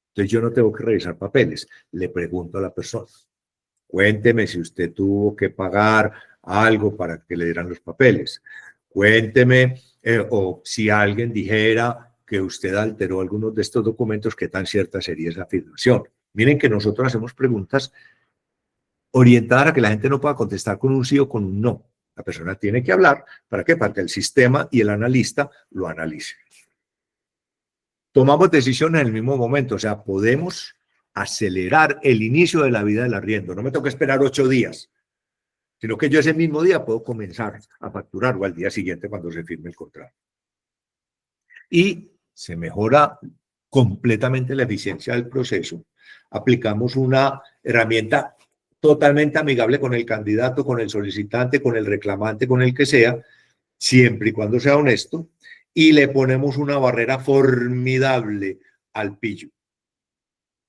Entonces yo no tengo que revisar papeles, le pregunto a la persona. Cuénteme si usted tuvo que pagar algo para que le dieran los papeles. Cuénteme, o si alguien dijera que usted alteró algunos de estos documentos, ¿qué tan cierta sería esa afirmación? Miren que nosotros hacemos preguntas orientadas a que la gente no pueda contestar con un sí o con un no. La persona tiene que hablar. ¿Para qué? Para que el sistema y el analista lo analicen. Tomamos decisiones en el mismo momento, o sea, podemos acelerar el inicio de la vida del arriendo. No me toca esperar 8 días, sino que yo ese mismo día puedo comenzar a facturar o al día siguiente cuando se firme el contrato. Y se mejora completamente la eficiencia del proceso. Aplicamos una herramienta totalmente amigable con el candidato, con el solicitante, con el reclamante, con el que sea, siempre y cuando sea honesto, y le ponemos una barrera formidable al pillo.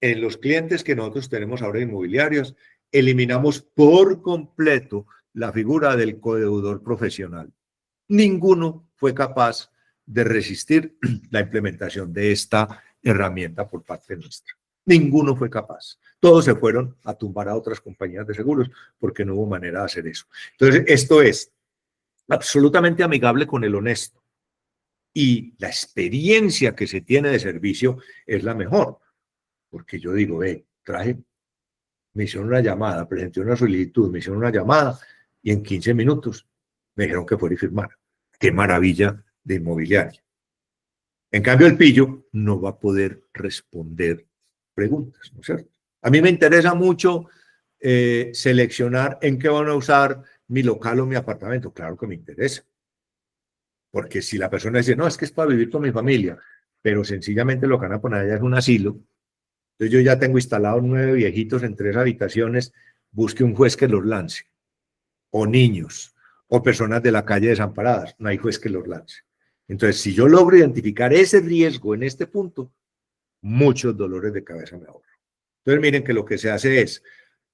En los clientes que nosotros tenemos ahora inmobiliarios, eliminamos por completo la figura del codeudor profesional. Ninguno fue capaz de resistir la implementación de esta herramienta por parte nuestra. Ninguno fue capaz. Todos se fueron a tumbar a otras compañías de seguros porque no hubo manera de hacer eso. Entonces, esto es absolutamente amigable con el honesto y la experiencia que se tiene de servicio es la mejor. Porque yo digo, me hicieron una llamada, presenté una solicitud, me hicieron una llamada y en 15 minutos me dijeron que fuera y firmara. ¡Qué maravilla de inmobiliaria! En cambio, el pillo no va a poder responder preguntas, ¿no es cierto? A mí me interesa mucho seleccionar en qué van a usar mi local o mi apartamento. Claro que me interesa. Porque si la persona dice, no, es que es para vivir con mi familia, pero sencillamente lo que van a poner allá es un asilo. Entonces yo ya tengo instalados 9 viejitos en 3 habitaciones, busque un juez que los lance, o niños, o personas de la calle desamparadas, no hay juez que los lance. Entonces, si yo logro identificar ese riesgo en este punto, muchos dolores de cabeza me ahorro. Entonces, miren que lo que se hace es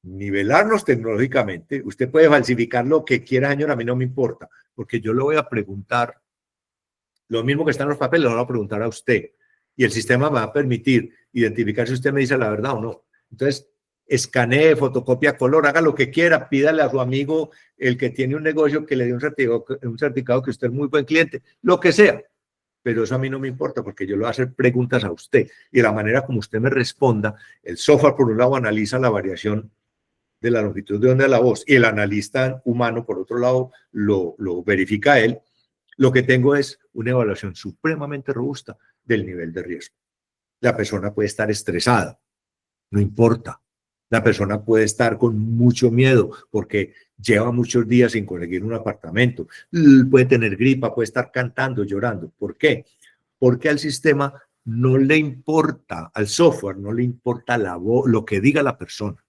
nivelarnos tecnológicamente. Usted puede falsificar lo que quiera, señor, a mí no me importa, porque yo le voy a preguntar lo mismo que está en los papeles, lo voy a preguntar a usted. Y el sistema me va a permitir identificar si usted me dice la verdad o no. Entonces, escanee, fotocopia color, haga lo que quiera, pídale a su amigo, el que tiene un negocio, que le dé un certificado que usted es muy buen cliente, lo que sea. Pero eso a mí no me importa porque yo le voy a hacer preguntas a usted. Y de la manera como usted me responda, el software por un lado analiza la variación de la longitud de onda de la voz y el analista humano por otro lado lo verifica él. Lo que tengo es una evaluación supremamente robusta del nivel de riesgo. La persona puede estar estresada, no importa. La persona puede estar con mucho miedo porque lleva muchos días sin conseguir un apartamento. Puede tener gripa, puede estar cantando, llorando. ¿Por qué? Porque al sistema no le importa, al software no le importa lo que diga la persona.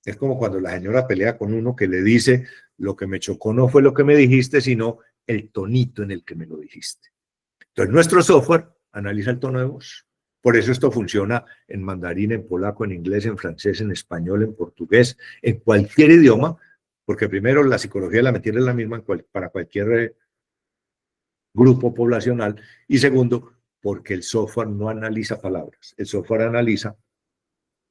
Es como cuando la señora pelea con uno que le dice, lo que me chocó no fue lo que me dijiste, sino el tonito en el que me lo dijiste. Entonces, nuestro software analiza el tono de voz. Por eso esto funciona en mandarín, en polaco, en inglés, en francés, en español, en portugués, en cualquier idioma, porque primero la psicología de la mentira es la misma para cualquier grupo poblacional, y segundo, porque el software no analiza palabras, el software analiza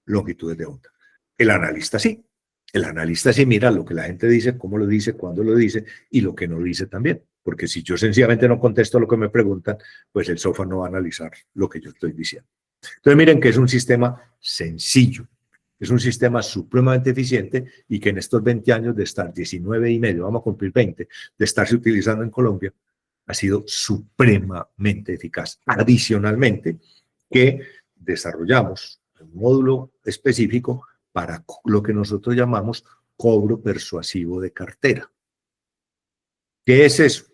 longitudes de onda. El analista sí. El analista sí mira lo que la gente dice, cómo lo dice, cuándo lo dice y lo que no dice también. Porque si yo sencillamente no contesto lo que me preguntan, pues el software no va a analizar lo que yo estoy diciendo. Entonces miren que es un sistema sencillo, es un sistema supremamente eficiente y que en estos 20 años de estar 19 y medio, vamos a cumplir 20, de estarse utilizando en Colombia, ha sido supremamente eficaz. Adicionalmente, que desarrollamos un módulo específico para lo que nosotros llamamos cobro persuasivo de cartera. ¿Qué es eso?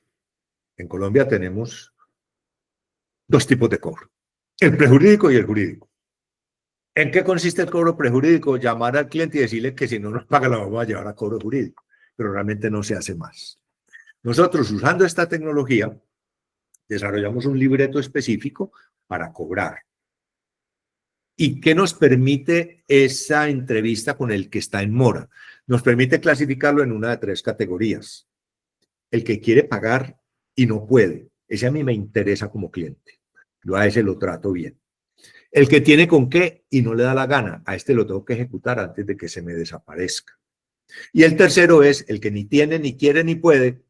En Colombia tenemos 2 tipos de cobro, el prejurídico y el jurídico. ¿En qué consiste el cobro prejurídico? Llamar al cliente y decirle que si no nos paga la vamos a llevar a cobro jurídico, pero realmente no se hace más. Nosotros, usando esta tecnología, Desarrollamos un libreto específico para cobrar. ¿Y qué nos permite esa entrevista con el que está en mora? Nos permite clasificarlo en una de 3 categorías. El que quiere pagar y no puede, ese a mí me interesa como cliente. Yo a ese lo trato bien. El que tiene con qué y no le da la gana, a este lo tengo que ejecutar antes de que se me desaparezca. Y el tercero es el que ni tiene, ni quiere, ni puede.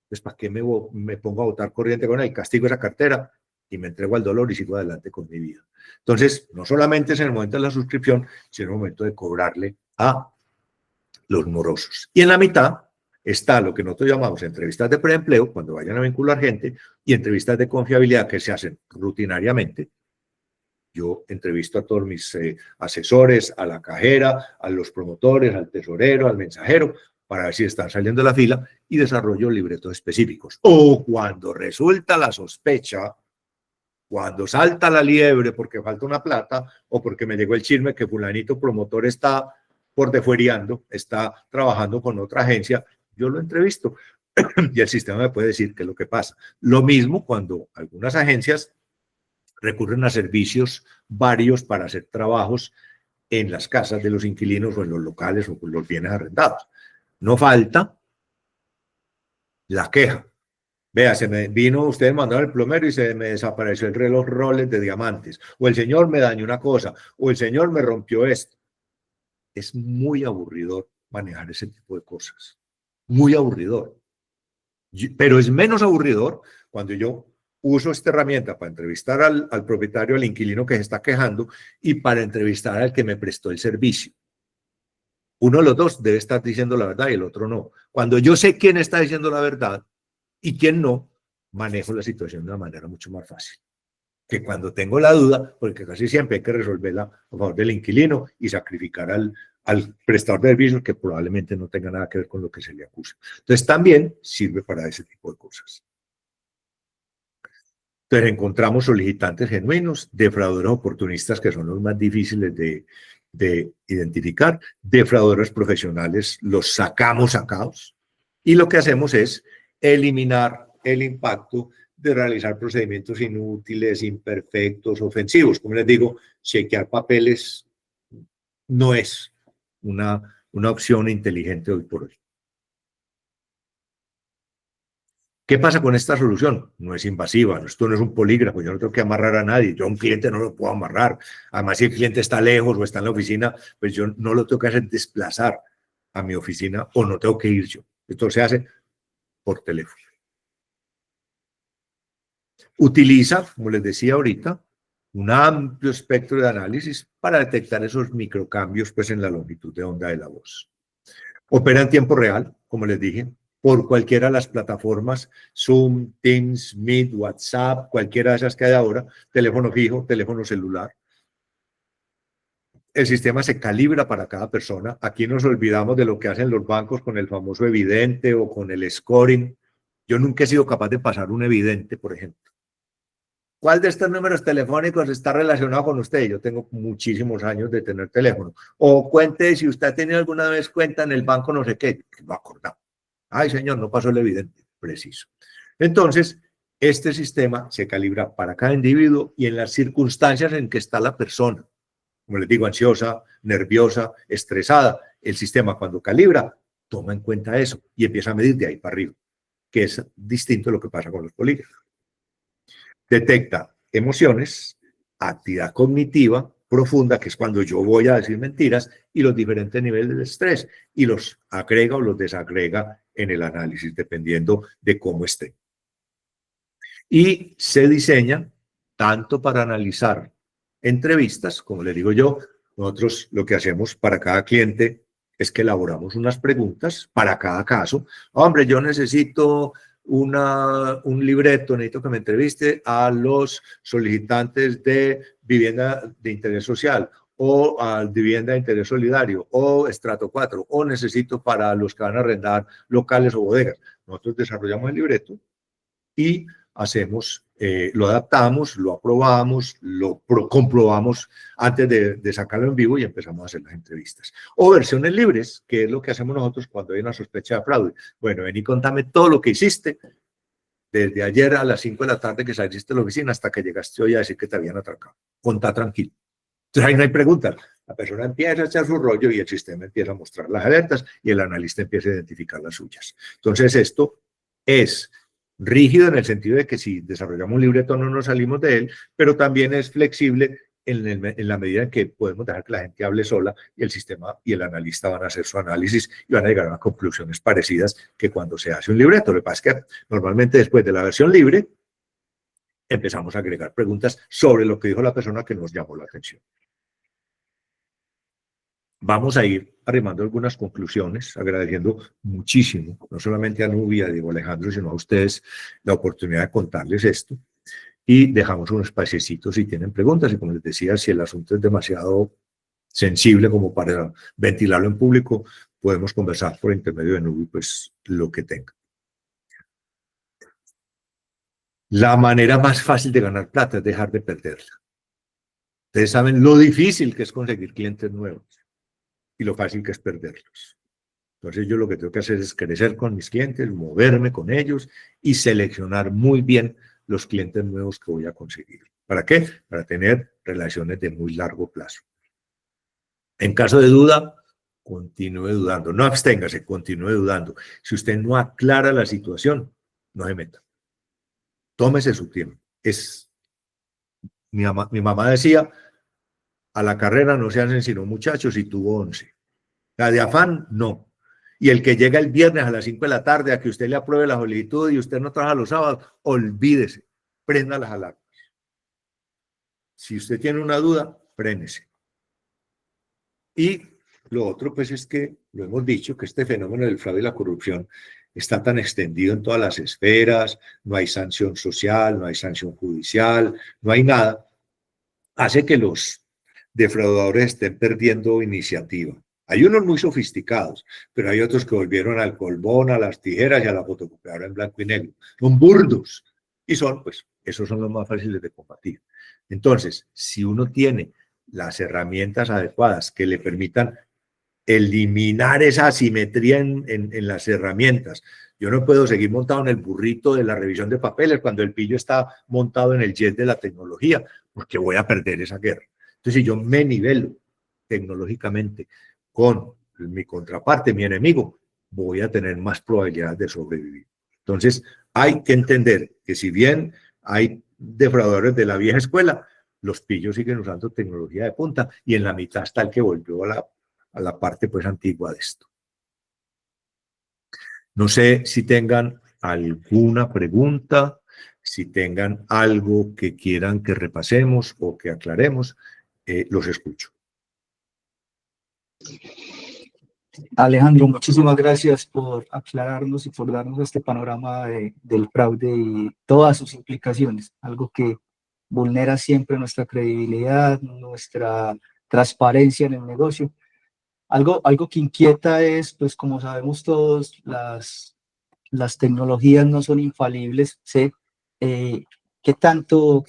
Pues ¿para qué me pongo a votar corriente con él? Castigo esa cartera y me entrego al dolor y sigo adelante con mi vida. Entonces, no solamente es en el momento de la suscripción, sino en el momento de cobrarle a los morosos. Y en la mitad está lo que nosotros llamamos entrevistas de preempleo, cuando vayan a vincular gente, y entrevistas de confiabilidad que se hacen rutinariamente. Yo entrevisto a todos mis asesores, a la cajera, a los promotores, al tesorero, al mensajero, para ver si están saliendo de la fila y desarrollo libretos específicos. O cuando resulta la sospecha, cuando salta la liebre porque falta una plata o porque me llegó el chisme que fulanito promotor está por defuereando, está trabajando con otra agencia, yo lo entrevisto y el sistema me puede decir qué es lo que pasa. Lo mismo cuando algunas agencias recurren a servicios varios para hacer trabajos en las casas de los inquilinos o en los locales o con los bienes arrendados. No falta la queja. Vea, se me vino, ustedes mandaron el plomero y se me desapareció el reloj Rolex de diamantes. O el señor me dañó una cosa. O el señor me rompió esto. Es muy aburridor manejar ese tipo de cosas. Muy aburridor. Pero es menos aburridor cuando yo uso esta herramienta para entrevistar al propietario, al inquilino que se está quejando y para entrevistar al que me prestó el servicio. Uno de los dos debe estar diciendo la verdad y el otro no. Cuando yo sé quién está diciendo la verdad y quién no, manejo la situación de una manera mucho más fácil. Que cuando tengo la duda, porque casi siempre hay que resolverla a favor del inquilino y sacrificar al prestador de servicios que probablemente no tenga nada que ver con lo que se le acusa. Entonces también sirve para ese tipo de cosas. Entonces encontramos solicitantes genuinos, defraudadores oportunistas que son los más difíciles de identificar, defraudadores profesionales los sacamos sacados y lo que hacemos es eliminar el impacto de realizar procedimientos inútiles, imperfectos, ofensivos. Como les digo, chequear papeles no es una opción inteligente hoy por hoy. ¿Qué pasa con esta solución? No es invasiva, esto no es un polígrafo, yo no tengo que amarrar a nadie, yo a un cliente no lo puedo amarrar. Además, si el cliente está lejos o está en la oficina, pues yo no lo tengo que hacer desplazar a mi oficina o no tengo que ir yo. Esto se hace por teléfono. Utiliza, como les decía ahorita, un amplio espectro de análisis para detectar esos microcambios pues, en la longitud de onda de la voz. Opera en tiempo real, como les dije, por cualquiera de las plataformas, Zoom, Teams, Meet, WhatsApp, cualquiera de esas que hay ahora, teléfono fijo, teléfono celular. El sistema se calibra para cada persona. Aquí nos olvidamos de lo que hacen los bancos con el famoso evidente o con el scoring. Yo nunca he sido capaz de pasar un evidente, por ejemplo. ¿Cuál de estos números telefónicos está relacionado con usted? Yo tengo muchísimos años de tener teléfono. O cuente si usted ha tenido alguna vez cuenta en el banco, no sé qué, que no acordado. Ay, señor, no pasó el evidente. Preciso. Entonces, este sistema se calibra para cada individuo y en las circunstancias en que está la persona. Como les digo, ansiosa, nerviosa, estresada. El sistema, cuando calibra, toma en cuenta eso y empieza a medir de ahí para arriba, que es distinto a lo que pasa con los polígrafos. Detecta emociones, actividad cognitiva profunda, que es cuando yo voy a decir mentiras, y los diferentes niveles de estrés, y los agrega o los desagrega en el análisis, dependiendo de cómo esté. Y se diseña tanto para analizar entrevistas, como le digo yo, nosotros lo que hacemos para cada cliente es que elaboramos unas preguntas para cada caso. Hombre, yo necesito un libreto, necesito que me entreviste a los solicitantes de vivienda de interés social o a vivienda de interés solidario o estrato 4 o necesito para los que van a arrendar locales o bodegas. Nosotros desarrollamos el libreto y hacemos, lo adaptamos, lo aprobamos, lo comprobamos antes de sacarlo en vivo y empezamos a hacer las entrevistas. O versiones libres, que es lo que hacemos nosotros cuando hay una sospecha de fraude. Bueno, ven y contame todo lo que hiciste desde ayer a las 5 de la tarde que saliste de la oficina hasta que llegaste hoy a decir que te habían atracado. Contá tranquilo. Entonces ahí no hay preguntas. La persona empieza a echar su rollo y el sistema empieza a mostrar las alertas y el analista empieza a identificar las suyas. Entonces esto es rígido en el sentido de que si desarrollamos un libreto no nos salimos de él, pero también es flexible en la medida en que podemos dejar que la gente hable sola y el sistema y el analista van a hacer su análisis y van a llegar a conclusiones parecidas que cuando se hace un libreto. Lo que pasa es que normalmente después de la versión libre empezamos a agregar preguntas sobre lo que dijo la persona que nos llamó la atención. Vamos a ir arrimando algunas conclusiones, agradeciendo muchísimo, no solamente a Nubia, a Diego Alejandro, sino a ustedes la oportunidad de contarles esto. Y dejamos unos espaciecitos si tienen preguntas. Y como les decía, si el asunto es demasiado sensible como para ventilarlo en público, podemos conversar por intermedio de Nubia, pues lo que tenga. La manera más fácil de ganar plata es dejar de perderla. Ustedes saben lo difícil que es conseguir clientes nuevos y lo fácil que es perderlos. Entonces yo lo que tengo que hacer es crecer con mis clientes, moverme con ellos y seleccionar muy bien los clientes nuevos que voy a conseguir. ¿Para qué? Para tener relaciones de muy largo plazo. En caso de duda, continúe dudando. No absténgase, continúe dudando. Si usted no aclara la situación, no se meta. Tómese su tiempo. Mi mamá decía, a la carrera no se hacen sino muchachos y tuvo 11. La de afán, no. Y el que llega el viernes a las 5 de la tarde a que usted le apruebe la solicitud y usted no trabaja los sábados, olvídese, prenda las alarmas. Si usted tiene una duda, frénese. Y lo otro, pues, es que lo hemos dicho, que este fenómeno del fraude y la corrupción está tan extendido en todas las esferas, no hay sanción social, no hay sanción judicial, no hay nada, hace que los defraudadores estén perdiendo iniciativa. Hay unos muy sofisticados, pero hay otros que volvieron al colbón, a las tijeras y a la fotocopiadora en blanco y negro. Son burdos y son, pues, esos son los más fáciles de combatir. Entonces, si uno tiene las herramientas adecuadas que le permitan eliminar esa asimetría en las herramientas. Yo no puedo seguir montado en el burrito de la revisión de papeles cuando el pillo está montado en el jet de la tecnología, porque voy a perder esa guerra. Entonces, si yo me nivelo tecnológicamente con mi contraparte, mi enemigo, voy a tener más probabilidades de sobrevivir. Entonces, hay que entender que si bien hay defraudadores de la vieja escuela, los pillos siguen usando tecnología de punta y en la mitad está el que volvió a la parte pues antigua de esto. No sé si tengan alguna pregunta, si tengan algo que quieran que repasemos o que aclaremos, los escucho. Alejandro, muchísimas gracias por aclararnos y por darnos este panorama del fraude y todas sus implicaciones, algo que vulnera siempre nuestra credibilidad, nuestra transparencia en el negocio. Algo que inquieta es, pues como sabemos todos, las tecnologías no son infalibles, ¿sí? ¿Qué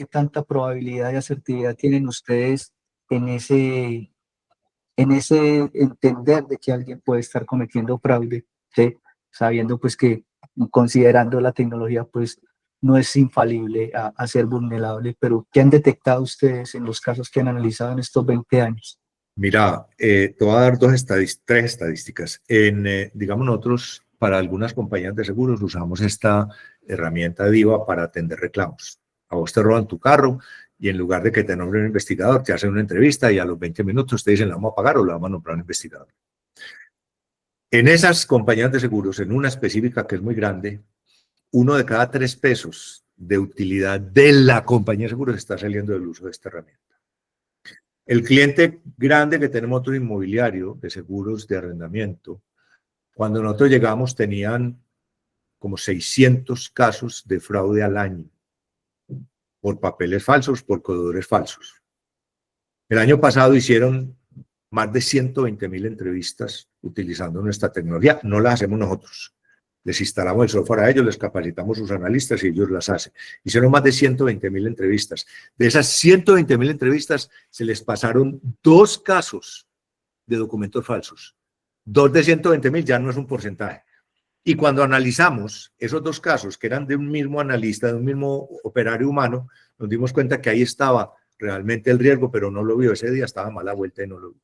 tanta probabilidad de asertividad tienen ustedes en ese entender de que alguien puede estar cometiendo fraude, ¿sí? Sabiendo pues que considerando la tecnología pues no es infalible a ser vulnerable, pero ¿qué han detectado ustedes en los casos que han analizado en estos 20 años? Mira, te voy a dar tres estadísticas. Digamos, nosotros para algunas compañías de seguros usamos esta herramienta DIVA para atender reclamos. A vos te roban tu carro y en lugar de que te nombre un investigador, te hacen una entrevista y a los 20 minutos te dicen, ¿la vamos a pagar o la vamos a nombrar un investigador? En esas compañías de seguros, en una específica que es muy grande, 1 de cada 3 pesos de utilidad de la compañía de seguros está saliendo del uso de esta herramienta. El cliente grande que tenemos, otro inmobiliario de seguros de arrendamiento, cuando nosotros llegamos tenían como 600 casos de fraude al año por papeles falsos, por codadores falsos. El año pasado hicieron más de 120.000 entrevistas utilizando nuestra tecnología. No las hacemos nosotros. Les instalamos el software a ellos, les capacitamos sus analistas y ellos las hacen. Hicieron más de 120.000 entrevistas. De esas 120.000 entrevistas se les pasaron 2 casos de documentos falsos. 2 de 120.000 ya no es un porcentaje. Y cuando analizamos esos dos casos, que eran de un mismo analista, de un mismo operario humano, nos dimos cuenta que ahí estaba realmente el riesgo, pero no lo vio. Ese día estaba mala vuelta y no lo vio.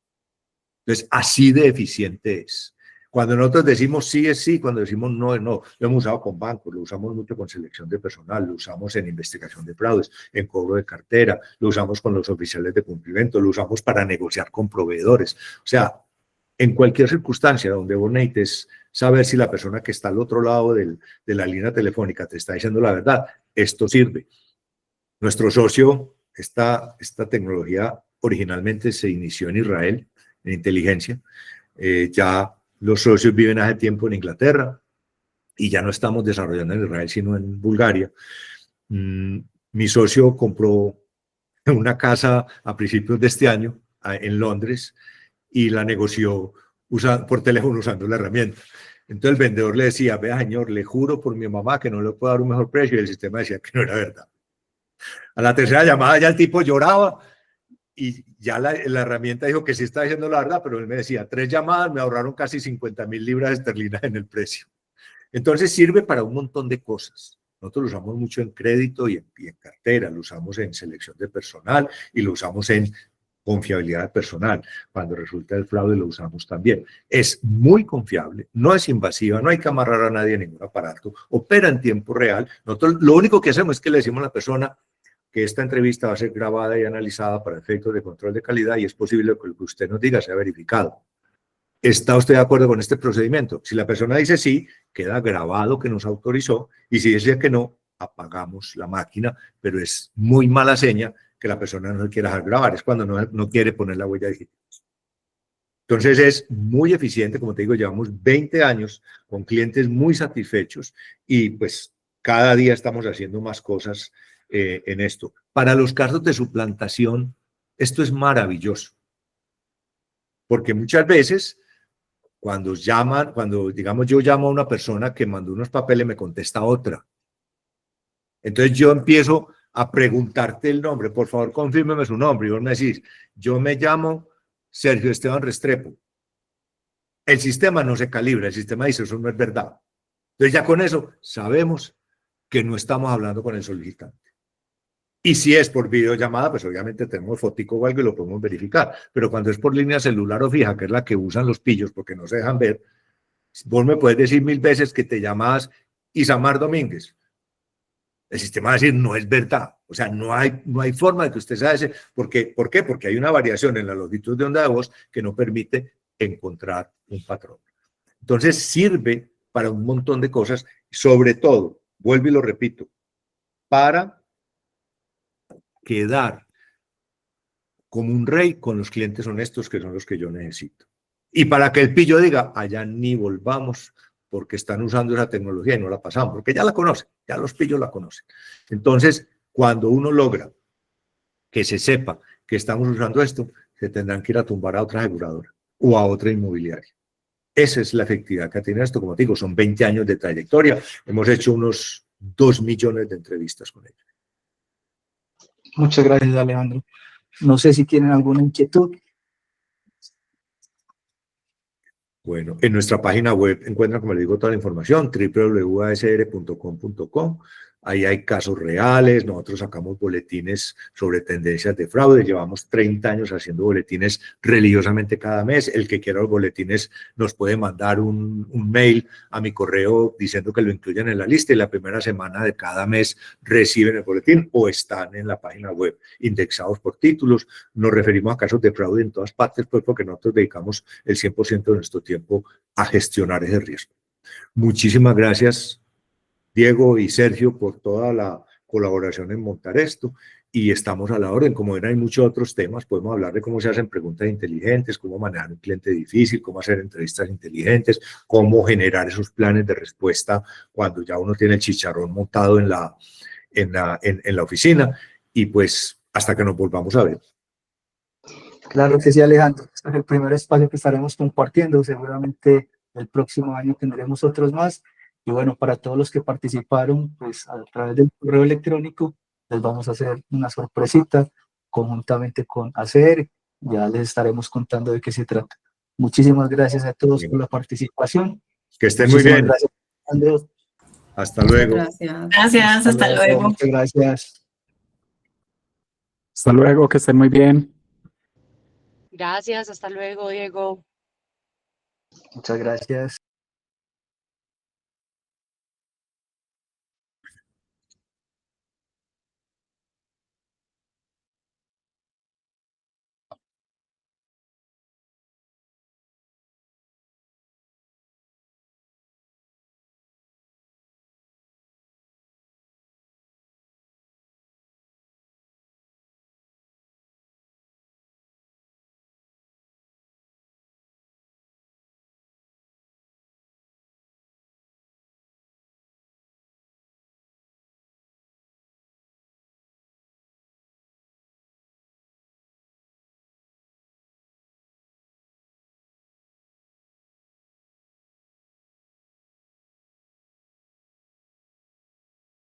Entonces, así de eficiente es. Cuando nosotros decimos sí es sí, cuando decimos no es no, lo hemos usado con bancos, lo usamos mucho con selección de personal, lo usamos en investigación de fraudes, en cobro de cartera, lo usamos con los oficiales de cumplimiento, lo usamos para negociar con proveedores. O sea, en cualquier circunstancia donde vos necesites saber si la persona que está al otro lado de la línea telefónica te está diciendo la verdad, esto sirve. Nuestro socio, esta tecnología originalmente se inició en Israel, en inteligencia. Ya los socios viven hace tiempo en Inglaterra y ya no estamos desarrollando en Israel, sino en Bulgaria. Mi socio compró una casa a principios de este año en Londres y la negoció por teléfono usando la herramienta. Entonces el vendedor le decía, vea señor, le juro por mi mamá que no le puedo dar un mejor precio, y el sistema decía que no era verdad. A la tercera llamada ya el tipo lloraba y ya la herramienta dijo que sí estaba diciendo la verdad, pero él me decía, 3 llamadas me ahorraron casi 50.000 libras esterlinas en el precio. Entonces sirve para un montón de cosas. Nosotros lo usamos mucho en crédito y en cartera, lo usamos en selección de personal y lo usamos en confiabilidad personal. Cuando resulta el fraude lo usamos también. Es muy confiable, no es invasiva, no hay que amarrar a nadie a ningún aparato, opera en tiempo real. Nosotros lo único que hacemos es que le decimos a la persona que esta entrevista va a ser grabada y analizada para efectos de control de calidad y es posible que lo que usted nos diga sea verificado. ¿Está usted de acuerdo con este procedimiento? Si la persona dice sí, queda grabado que nos autorizó y si dice que no, apagamos la máquina, pero es muy mala seña que la persona no se quiera dejar grabar, es cuando no quiere poner la huella digital. Entonces es muy eficiente, como te digo, llevamos 20 años con clientes muy satisfechos y pues cada día estamos haciendo más cosas en esto. Para los casos de suplantación, esto es maravilloso, porque muchas veces cuando digamos yo llamo a una persona que mandó unos papeles, me contesta otra. Entonces yo empiezo a preguntarte el nombre, por favor confírmeme su nombre, y vos me decís, yo me llamo Sergio Esteban Restrepo. El sistema no se calibra, el sistema dice, eso no es verdad. Entonces ya con eso sabemos que no estamos hablando con el solicitante. Y si es por videollamada, pues obviamente tenemos fotico o algo y lo podemos verificar. Pero cuando es por línea celular o fija, que es la que usan los pillos porque no se dejan ver, vos me puedes decir 1000 veces que te llamas Isamar Domínguez. El sistema va a decir, no es verdad. O sea, no hay forma de que usted sea ese. ¿Por qué? Porque hay una variación en la longitud de onda de voz que no permite encontrar un patrón. Entonces, sirve para un montón de cosas, sobre todo, vuelvo y lo repito, para quedar como un rey con los clientes honestos que son los que yo necesito. Y para que el pillo diga, allá ni volvamos porque están usando esa tecnología y no la pasamos, porque ya la conocen, ya los pillos la conocen. Entonces, cuando uno logra que se sepa que estamos usando esto, se tendrán que ir a tumbar a otra aseguradora o a otra inmobiliaria. Esa es la efectividad que tiene esto. Como te digo, son 20 años de trayectoria. Hemos hecho unos 2 millones de entrevistas con ellos. Muchas gracias, Alejandro. No sé si tienen alguna inquietud. Bueno, en nuestra página web encuentran, como les digo, toda la información, www.asr.com.co. Ahí hay casos reales, nosotros sacamos boletines sobre tendencias de fraude, llevamos 30 años haciendo boletines religiosamente cada mes. El que quiera los boletines nos puede mandar un mail a mi correo diciendo que lo incluyan en la lista y la primera semana de cada mes reciben el boletín o están en la página web indexados por títulos. Nos referimos a casos de fraude en todas partes, pues porque nosotros dedicamos el 100% de nuestro tiempo a gestionar ese riesgo. Muchísimas gracias, Diego y Sergio, por toda la colaboración en montar esto y estamos a la orden. Como ven, hay muchos otros temas, podemos hablar de cómo se hacen preguntas inteligentes, cómo manejar un cliente difícil, cómo hacer entrevistas inteligentes, cómo generar esos planes de respuesta cuando ya uno tiene el chicharrón montado en la oficina y pues hasta que nos volvamos a ver. Claro que sí, Alejandro. Este es el primer espacio que estaremos compartiendo. Seguramente el próximo año tendremos otros más. Y bueno, para todos los que participaron, pues a través del correo electrónico, les vamos a hacer una sorpresita conjuntamente con ACR. Ya les estaremos contando de qué se trata. Muchísimas gracias a todos por la participación. Que estén muy bien. Gracias. Alejandro. Hasta luego. Gracias. Gracias, hasta luego. Muchas gracias. Hasta luego, que estén muy bien. Gracias, hasta luego, Diego. Muchas gracias.